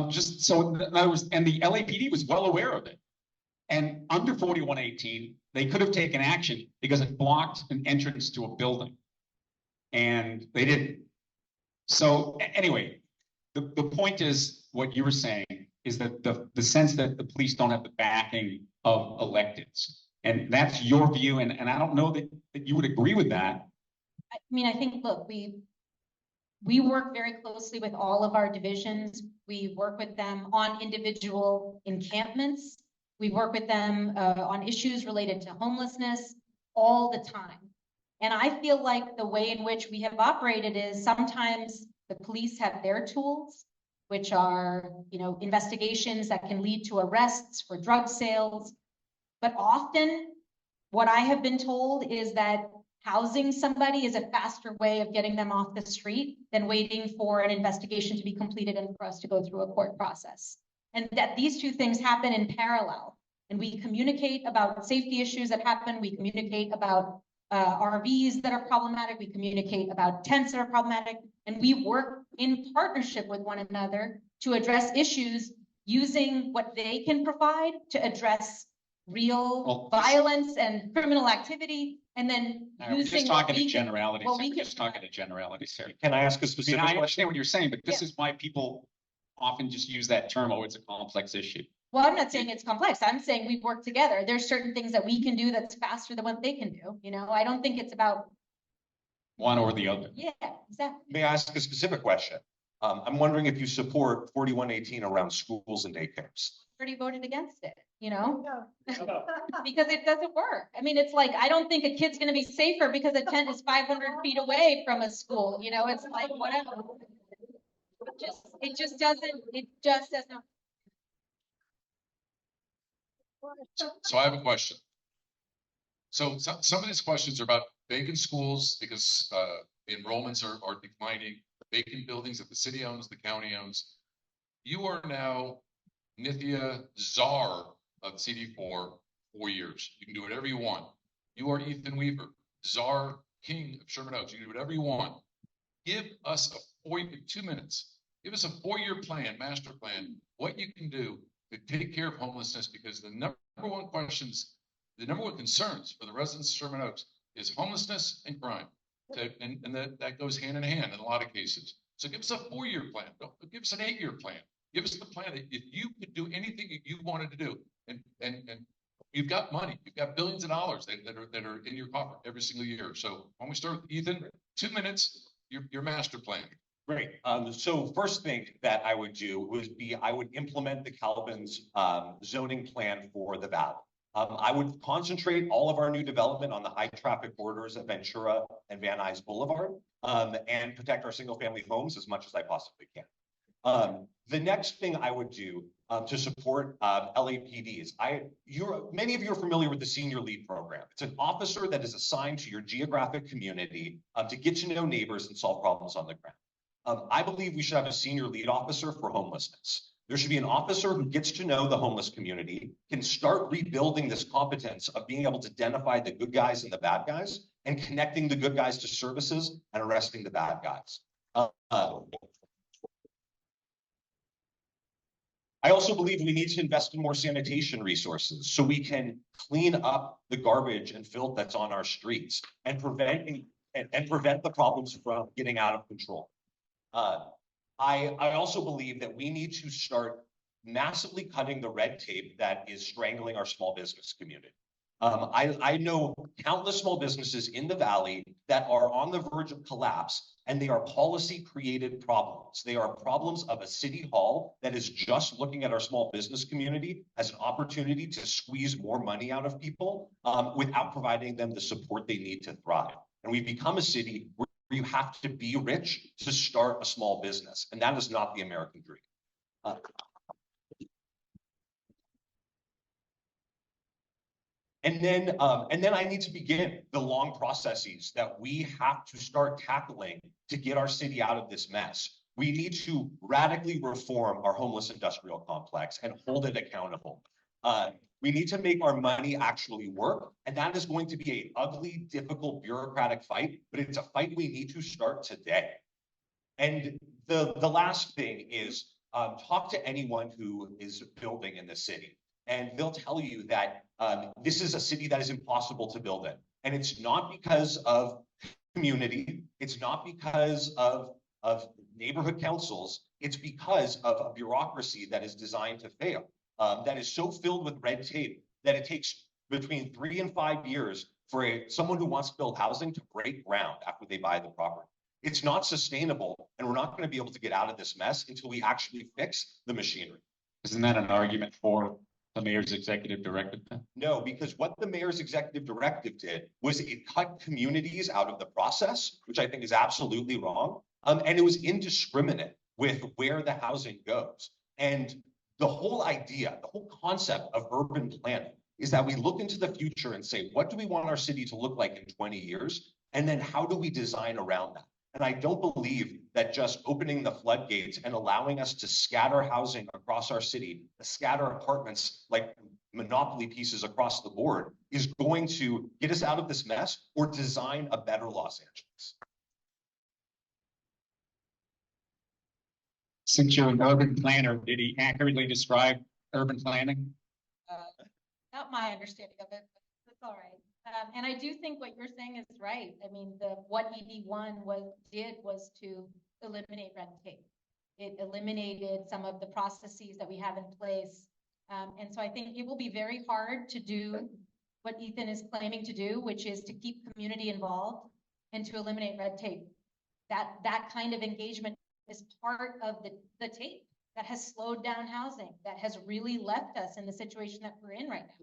Just so in other words, and the LAPD was well aware of it. And under 4118, they could have taken action because it blocked an entrance to a building. And they didn't. So anyway, the point is what you were saying is that the sense that the police don't have the backing of electeds. And that's your view. And I don't know that you would agree with that. I mean, I think, look, we work very closely with all of our divisions. We work with them on individual encampments. We work with them on issues related to homelessness all the time. And I feel like the way in which we have operated is sometimes the police have their tools, which are, investigations that can lead to arrests for drug sales. But often what I have been told is that housing somebody is a faster way of getting them off the street than waiting for an investigation to be completed and for us to go through a court process. And that these two things happen in parallel. And we communicate about safety issues that happen. We communicate about RVs that are problematic. We communicate about tents that are problematic. And we work in partnership with one another to address issues using what they can provide to address real violence and criminal activity. And then We're using just talking to generalities. We're just talking to generalities here. Can I ask a I mean, specific I question? understand what you're saying, but this is why people often just use that term, oh, it's a complex issue. Well, I'm not saying it's complex. I'm saying we work together. There's certain things that we can do that's faster than what they can do. I don't think it's about One or the other. Yeah, exactly. May I ask a specific question? I'm wondering if you support 4118 around schools and daycares. Already voted against it, because it doesn't work. I mean, it's like, I don't think a kid's gonna be safer because a tent is 500 feet away from a school, it's like, whatever. It just does not. So I have a question. So some of these questions are about vacant schools because enrollments are declining. vacant buildings that the city owns, the county owns. You are now Nithya Czar of CD4 4 years. You can do whatever you want. You are Ethan Weaver, Czar King of Sherman Oaks. You can do whatever you want. Give us a 2 minutes. Give us a 4-year plan, master plan, what you can do to take care of homelessness, because the number one questions, the number one concerns for the residents of Sherman Oaks is homelessness and crime. And that goes hand in hand in a lot of cases. So give us a 4-year plan. Don't give us an 8-year plan. Give us the plan that if you could do anything that you wanted to do, and you've got money, you've got billions of dollars that are in your coffer every single year. So when we start with Ethan, 2 minutes, your master plan. Great. So first thing that I would do would be I would implement the Calvin's zoning plan for the valley. I would concentrate all of our new development on the high traffic corridors of Ventura and Van Nuys Boulevard, and protect our single family homes as much as I possibly can. The next thing I would do to support LAPDs, many of you are familiar with the Senior Lead Program. It's an officer that is assigned to your geographic community to get to know neighbors and solve problems on the ground. I believe we should have a senior lead officer for homelessness. There should be an officer who gets to know the homeless community, can start rebuilding this competence of being able to identify the good guys and the bad guys, and connecting the good guys to services and arresting the bad guys. I also believe we need to invest in more sanitation resources so we can clean up the garbage and filth that's on our streets and prevent the problems from getting out of control. I also believe that we need to start massively cutting the red tape that is strangling our small business community. I know countless small businesses in the valley that are on the verge of collapse, and they are policy created problems. They are problems of a city hall that is just looking at our small business community as an opportunity to squeeze more money out of people without providing them the support they need to thrive. And we've become a city where you have to be rich to start a small business, and that is not the American dream. And then I need to begin the long processes that we have to start tackling to get our city out of this mess. We need to radically reform our homeless industrial complex and hold it accountable. We need to make our money actually work, and that is going to be an ugly, difficult, bureaucratic fight, but it's a fight we need to start today. And the last thing is talk to anyone who is building in the city, and they'll tell you that this is a city that is impossible to build in. And it's not because of community, it's not because of neighborhood councils, it's because of a bureaucracy that is designed to fail. That is so filled with red tape that it takes between 3 and 5 years for someone who wants to build housing to break ground after they buy the property. It's not sustainable, and we're not going to be able to get out of this mess until we actually fix the machinery. Isn't that an argument for the mayor's executive directive then? No, because what the mayor's executive directive did was it cut communities out of the process, which I think is absolutely wrong. And it was indiscriminate with where the housing goes. And the whole idea, the whole concept of urban planning is that we look into the future and say, what do we want our city to look like in 20 years? And then how do we design around that? And I don't believe that just opening the floodgates and allowing us to scatter housing across our city, scatter apartments like monopoly pieces across the board, is going to get us out of this mess or design a better Los Angeles. Since you're an urban planner, did he accurately describe urban planning? Not my understanding of it, but that's all right. And I do think what you're saying is right. I mean, what ED1 did was to eliminate red tape. It eliminated some of the processes that we have in place. And so I think it will be very hard to do what Ethan is claiming to do, which is to keep community involved and to eliminate red tape. That kind of engagement is part of the tape that has slowed down housing, that has really left us in the situation that we're in right now.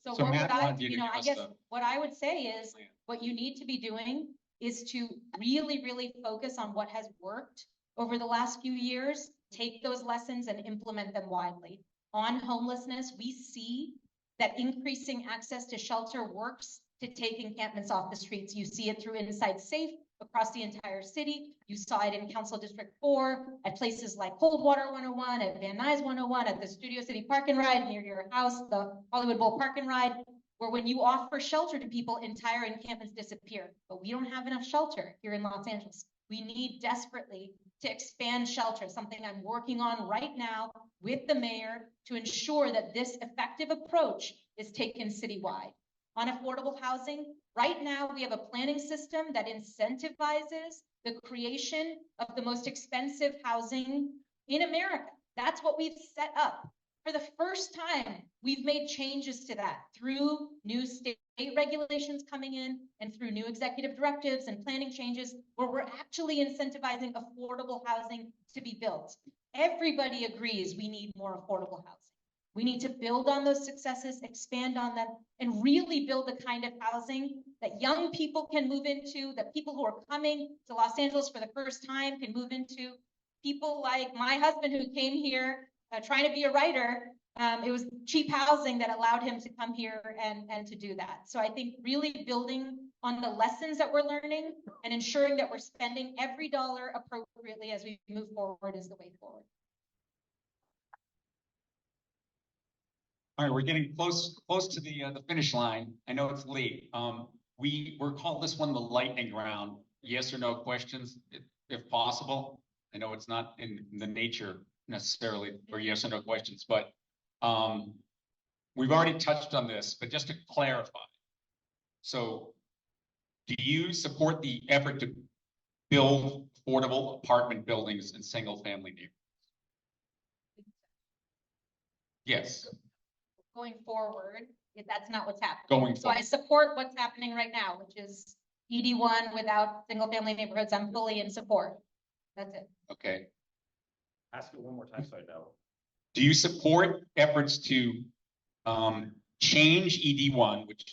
So what Matt, I guess what I would say is what you need to be doing is to really, really focus on what has worked over the last few years, take those lessons and implement them widely. On homelessness, we see that increasing access to shelter works to take encampments off the streets. You see it through Inside Safe, across the entire city. You saw it in Council District 4, at places like Coldwater 101, at Van Nuys 101, at the Studio City Park and Ride near your house, the Hollywood Bowl Park and Ride, where when you offer shelter to people, entire encampments disappear. But we don't have enough shelter here in Los Angeles. We need desperately to expand shelter, something I'm working on right now with the mayor to ensure that this effective approach is taken citywide. On affordable housing, right now we have a planning system that incentivizes the creation of the most expensive housing in America. That's what we've set up. For the first time, we've made changes to that through new state regulations coming in and through new executive directives and planning changes where we're actually incentivizing affordable housing to be built. Everybody agrees we need more affordable housing. We need to build on those successes, expand on them, and really build the kind of housing that young people can move into, that people who are coming to Los Angeles for the first time can move into. People like my husband who came here trying to be a writer, it was cheap housing that allowed him to come here and to do that. So I think really building on the lessons that we're learning and ensuring that we're spending every dollar appropriately as we move forward is the way forward. All right, we're getting close to the finish line. I know it's late. We're calling this one the lightning round. Yes or no questions, if possible. I know it's not in the nature necessarily for yes or no questions, but we've already touched on this, but just to clarify. So do you support the effort to build affordable apartment buildings in single family neighborhoods? Yes. Going forward, that's not what's happening. Going So forward. I support what's happening right now, which is ED1 without single family neighborhoods. I'm fully in support. That's it. Okay. Ask it one more time so I know. Do you support efforts to change ED1, which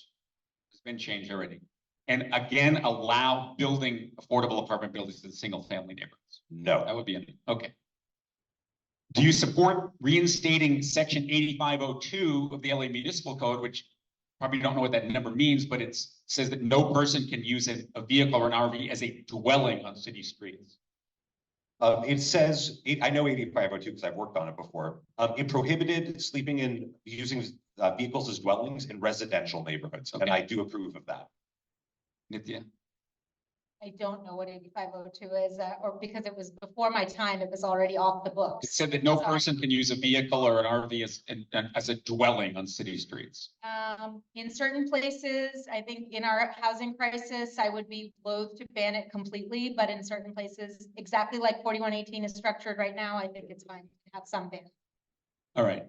has been changed already, and again allow building affordable apartment buildings in single family neighborhoods? No. That would be it. Okay. Do you support reinstating section 8502 of the LA Municipal Code, which probably don't know what that number means, but it says that no person can use a vehicle or an RV as a dwelling on city streets? It says, I know 8502 because I've worked on it before. It prohibited sleeping in using vehicles as dwellings in residential neighborhoods, Okay. and I do approve of that. Nithya? I don't know what 8502 is, or because it was before my time, it was already off the It books. said that no Sorry. person can use a vehicle or an RV as a dwelling on city streets. In certain places, I think in our housing crisis, I would be loath to ban it completely, but in certain places, exactly like 4118 is structured right now, I think it's fine to have some ban. All right.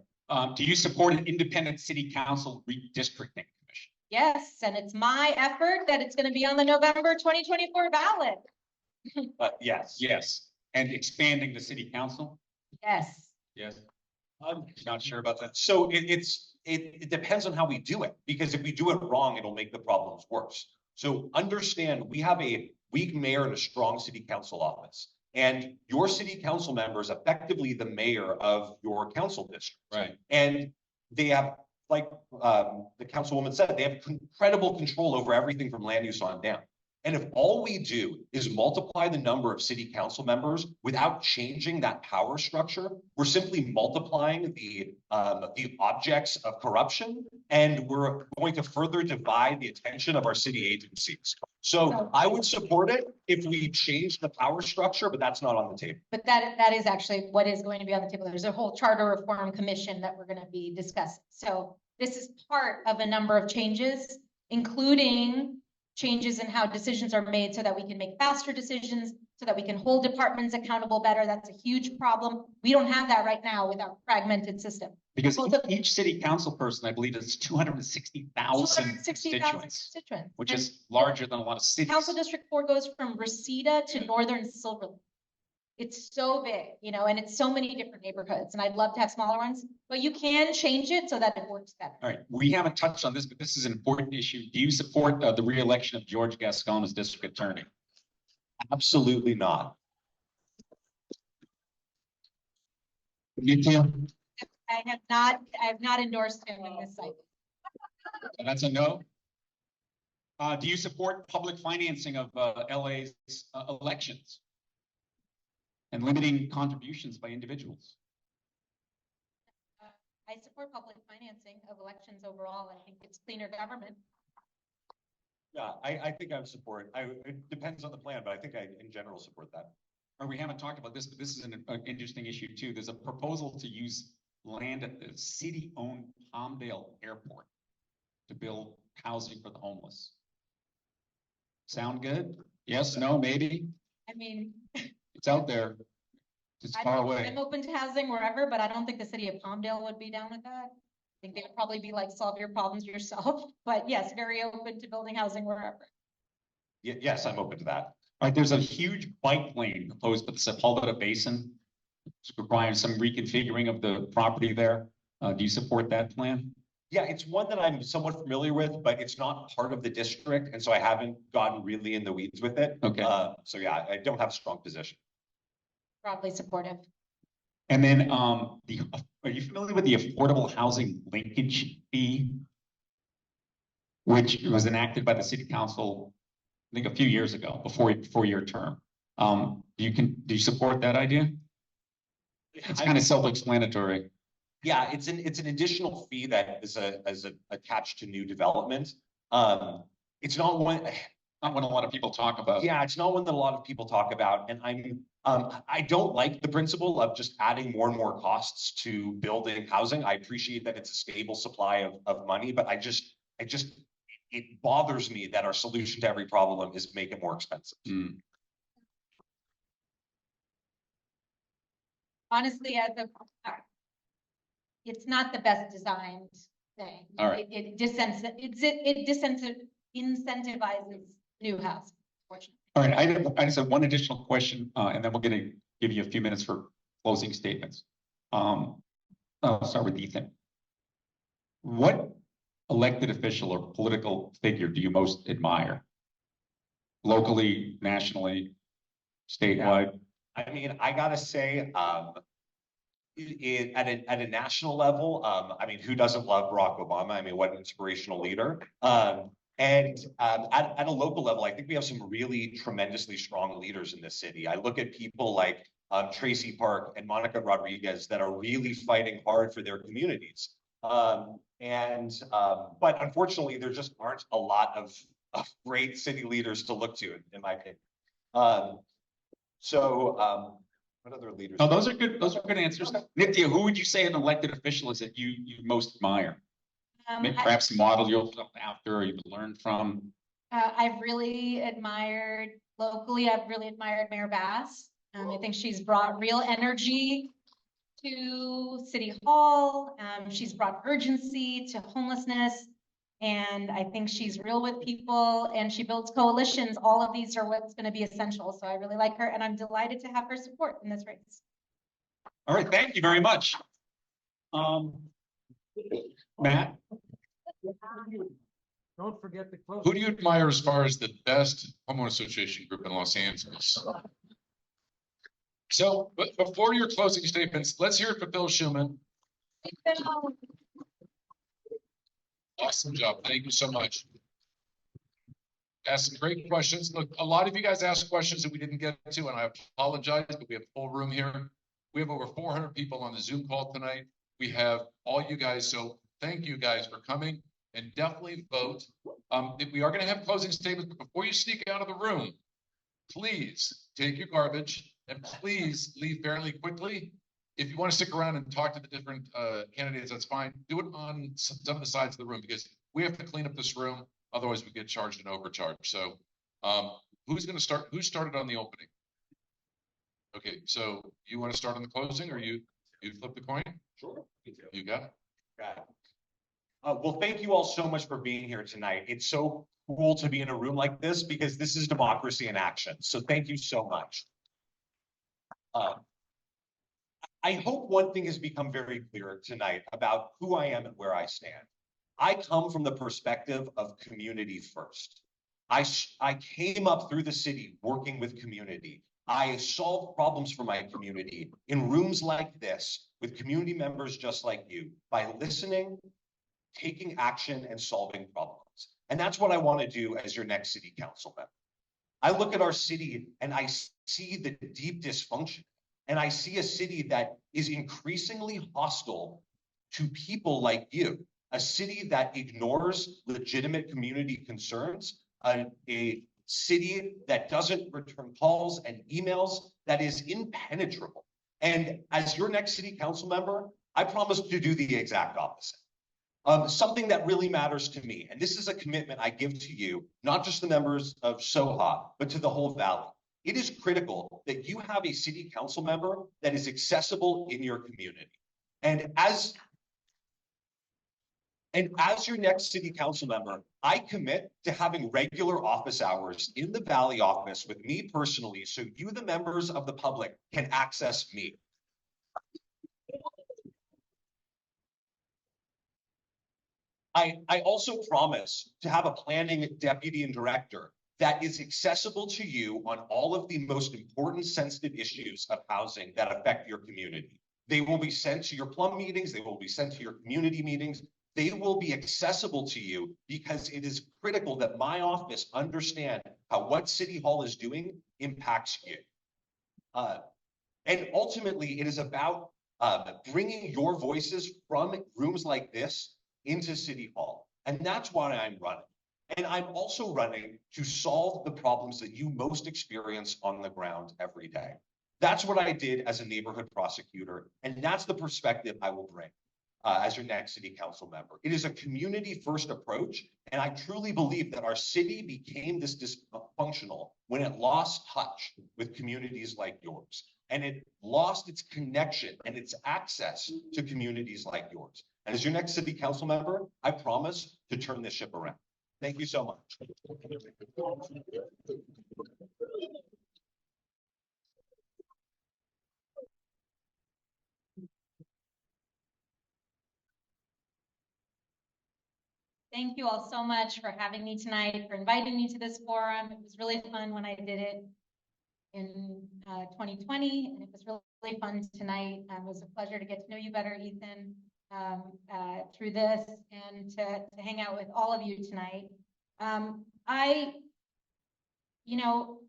Do you support an independent city council redistricting commission? Yes, and it's my effort that it's going to be on the November 2024 ballot. Yes. Yes. And expanding the city council? Yes. Yes. I'm not sure about that. So it depends on how we do it, because if we do it wrong, it'll make the problems worse. So understand, we have a weak mayor and a strong city council office, and your city council member is effectively the mayor of your council district. Right. And they have, like the councilwoman said, they have incredible control over everything from land use on down. And if all we do is multiply the number of city council members without changing that power structure, we're simply multiplying the objects of corruption, and we're going to further divide the attention of our city agencies. So I would support it if we change the power structure, but that's not on the table. But that is actually what is going to be on the table. There's a whole charter reform commission that we're going to be discussing. So this is part of a number of changes, including changes in how decisions are made so that we can make faster decisions, so that we can hold departments accountable better. That's a huge problem. We don't have that right now with our fragmented system. Because Well, each city council person, I believe, is 260,000 constituents, which is larger than a lot of cities. Council District 4 goes from Reseda to Northern Silver Lake. It's so big, and it's so many different neighborhoods, and I'd love to have smaller ones, but you can change it so that it works better. All right, we haven't touched on this, but this is an important issue. Do you support the re-election of George Gascon as district attorney? Absolutely not. Nithya? I have not endorsed him in this cycle. And that's a no? Do you support public financing of LA's elections? And limiting contributions by individuals? I support public financing of elections overall. I think it's cleaner government. Yeah, I think I would support. It depends on the plan, but I think I, in general, support that. Or we haven't talked about this, but this is an interesting issue too. There's a proposal to use land at the city-owned Palmdale Airport to build housing for the homeless. Sound good? Yes, no, maybe? I mean, It's out there. It's far away. I'm open to housing wherever, but I don't think the city of Palmdale would be down with that. I think they would probably be like, solve your problems yourself. But yes, very open to building housing wherever. Yes, I'm open to that. All right, there's a huge bike lane proposed for the Sepulveda Basin. It's requiring some reconfiguring of the property there. Do you support that plan? Yeah, it's one that I'm somewhat familiar with, but it's not part of the district, and so I haven't gotten really in the weeds with it. Okay. So yeah, I don't have a strong position. Broadly supportive. And then are you familiar with the affordable housing linkage fee? Which was enacted by the city council, I think a few years ago, before your term. Do you support that idea? It's kind of self-explanatory. Yeah, it's an additional fee that is attached to new development. It's not one. Not what a lot of people talk about. Yeah, it's not one that a lot of people talk about, and I don't like the principle of just adding more and more costs to building housing. I appreciate that it's a stable supply of money, but it bothers me that our solution to every problem is make it more expensive. Mm. Honestly, it's not the best designed thing. All right. It incentivizes new housing, unfortunately. All right, I just have one additional question, and then we're going to give you a few minutes for closing statements. I'll start with Ethan. What elected official or political figure do you most admire? Locally, nationally, statewide? I mean, I gotta say, at a national level, I mean, who doesn't love Barack Obama? I mean, what an inspirational leader. And at a local level, I think we have some really tremendously strong leaders in this city. I look at people like Tracy Park and Monica Rodriguez that are really fighting hard for their communities. But unfortunately, there just aren't a lot of great city leaders to look to, in my opinion. What other leaders? Oh, those are good. Those are good answers. Nithya, who would you say an elected official is that you most admire? Maybe perhaps model yourself after, or you've learned from. I've really admired locally. I've really admired Mayor Bass. I think she's brought real energy to City Hall. She's brought urgency to homelessness. And I think she's real with people and she builds coalitions. All of these are what's going to be essential. So I really like her and I'm delighted to have her support in this race. All right, thank you very much. Matt? Don't forget the close. Who do you admire as far as the best homeowner association group in Los Angeles? So, but before your closing statements, let's hear it for Phil Sherman. Awesome job. Thank you so much. Asked some great questions. Look, a lot of you guys asked questions that we didn't get to, and I apologize, but we have a full room here. We have over 400 people on the Zoom call tonight. We have all you guys, so thank you guys for coming and definitely vote. We are going to have closing statements, but before you sneak out of the room, please take your garbage and please leave fairly quickly. If you want to stick around and talk to the different candidates, that's fine. Do it on some of the sides of the room because we have to clean up this room. Otherwise, we get charged an overcharge. So who's going to start? Who started on the opening? Okay, so you want to start on the closing or you flip the coin? Sure. You got it. Got it. Well, thank you all so much for being here tonight. It's so cool to be in a room like this because this is democracy in action. So thank you so much. I hope one thing has become very clear tonight about who I am and where I stand. I come from the perspective of community first. I came up through the city working with community. I solved problems for my community in rooms like this with community members just like you by listening, taking action, and solving problems. And that's what I want to do as your next city council member. I look at our city and I see the deep dysfunction. And I see a city that is increasingly hostile to people like you, a city that ignores legitimate community concerns, a city that doesn't return calls and emails, that is impenetrable. And as your next city council member, I promise to do the exact opposite. Something that really matters to me, and this is a commitment I give to you, not just the members of SOHA, but to the whole valley. It is critical that you have a city council member that is accessible in your community. And as your next city council member, I commit to having regular office hours in the Valley office with me personally, so you, the members of the public, can access me. I also promise to have a planning deputy and director that is accessible to you on all of the most important sensitive issues of housing that affect your community. They will be sent to your plum meetings. They will be sent to your community meetings. They will be accessible to you because it is critical that my office understand how what City Hall is doing impacts you. And ultimately, it is about bringing your voices from rooms like this into City Hall. And that's why I'm running. And I'm also running to solve the problems that you most experience on the ground every day. That's what I did as a neighborhood prosecutor. And that's the perspective I will bring as your next city council member. It is a community first approach. And I truly believe that our city became this dysfunctional when it lost touch with communities like yours. And it lost its connection and its access to communities like yours. And as your next city council member, I promise to turn this ship around. Thank you so much. Thank you all so much for having me tonight, for inviting me to this forum. It was really fun when I did it in 2020, and it was really fun tonight. It was a pleasure to get to know you better, Ethan, through this, and to hang out with all of you tonight. You know,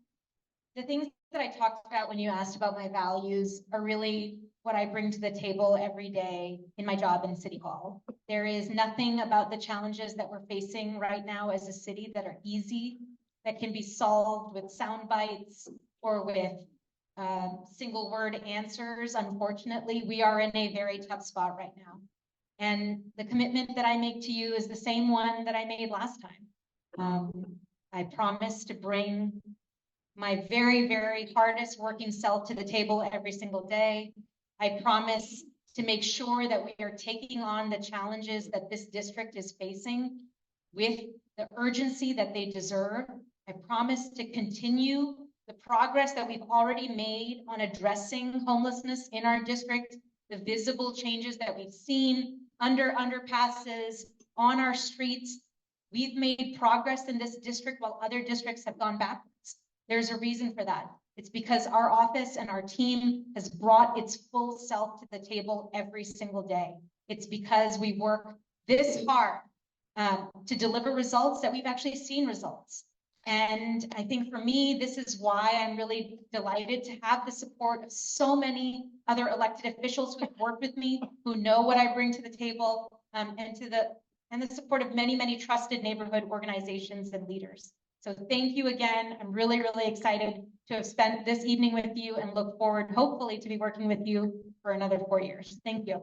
the things that I talked about when you asked about my values are really what I bring to the table every day in my job in City Hall. There is nothing about the challenges that we're facing right now as a city that are easy, that can be solved with sound bites or with single word answers. Unfortunately, we are in a very tough spot right now. And the commitment that I make to you is the same one that I made last time. I promise to bring my very, very hardest working self to the table every single day. I promise to make sure that we are taking on the challenges that this district is facing with the urgency that they deserve. I promise to continue the progress that we've already made on addressing homelessness in our district, the visible changes that we've seen under underpasses, on our streets. We've made progress in this district while other districts have gone backwards. There's a reason for that. It's because our office and our team has brought its full self to the table every single day. It's because we work this hard to deliver results that we've actually seen results. And I think for me, this is why I'm really delighted to have the support of so many other elected officials who've worked with me, who know what I bring to the table, and the support of many, many trusted neighborhood organizations and leaders. So thank you again. I'm really, really excited to have spent this evening with you and look forward, hopefully, to be working with you for another 4 years. Thank you.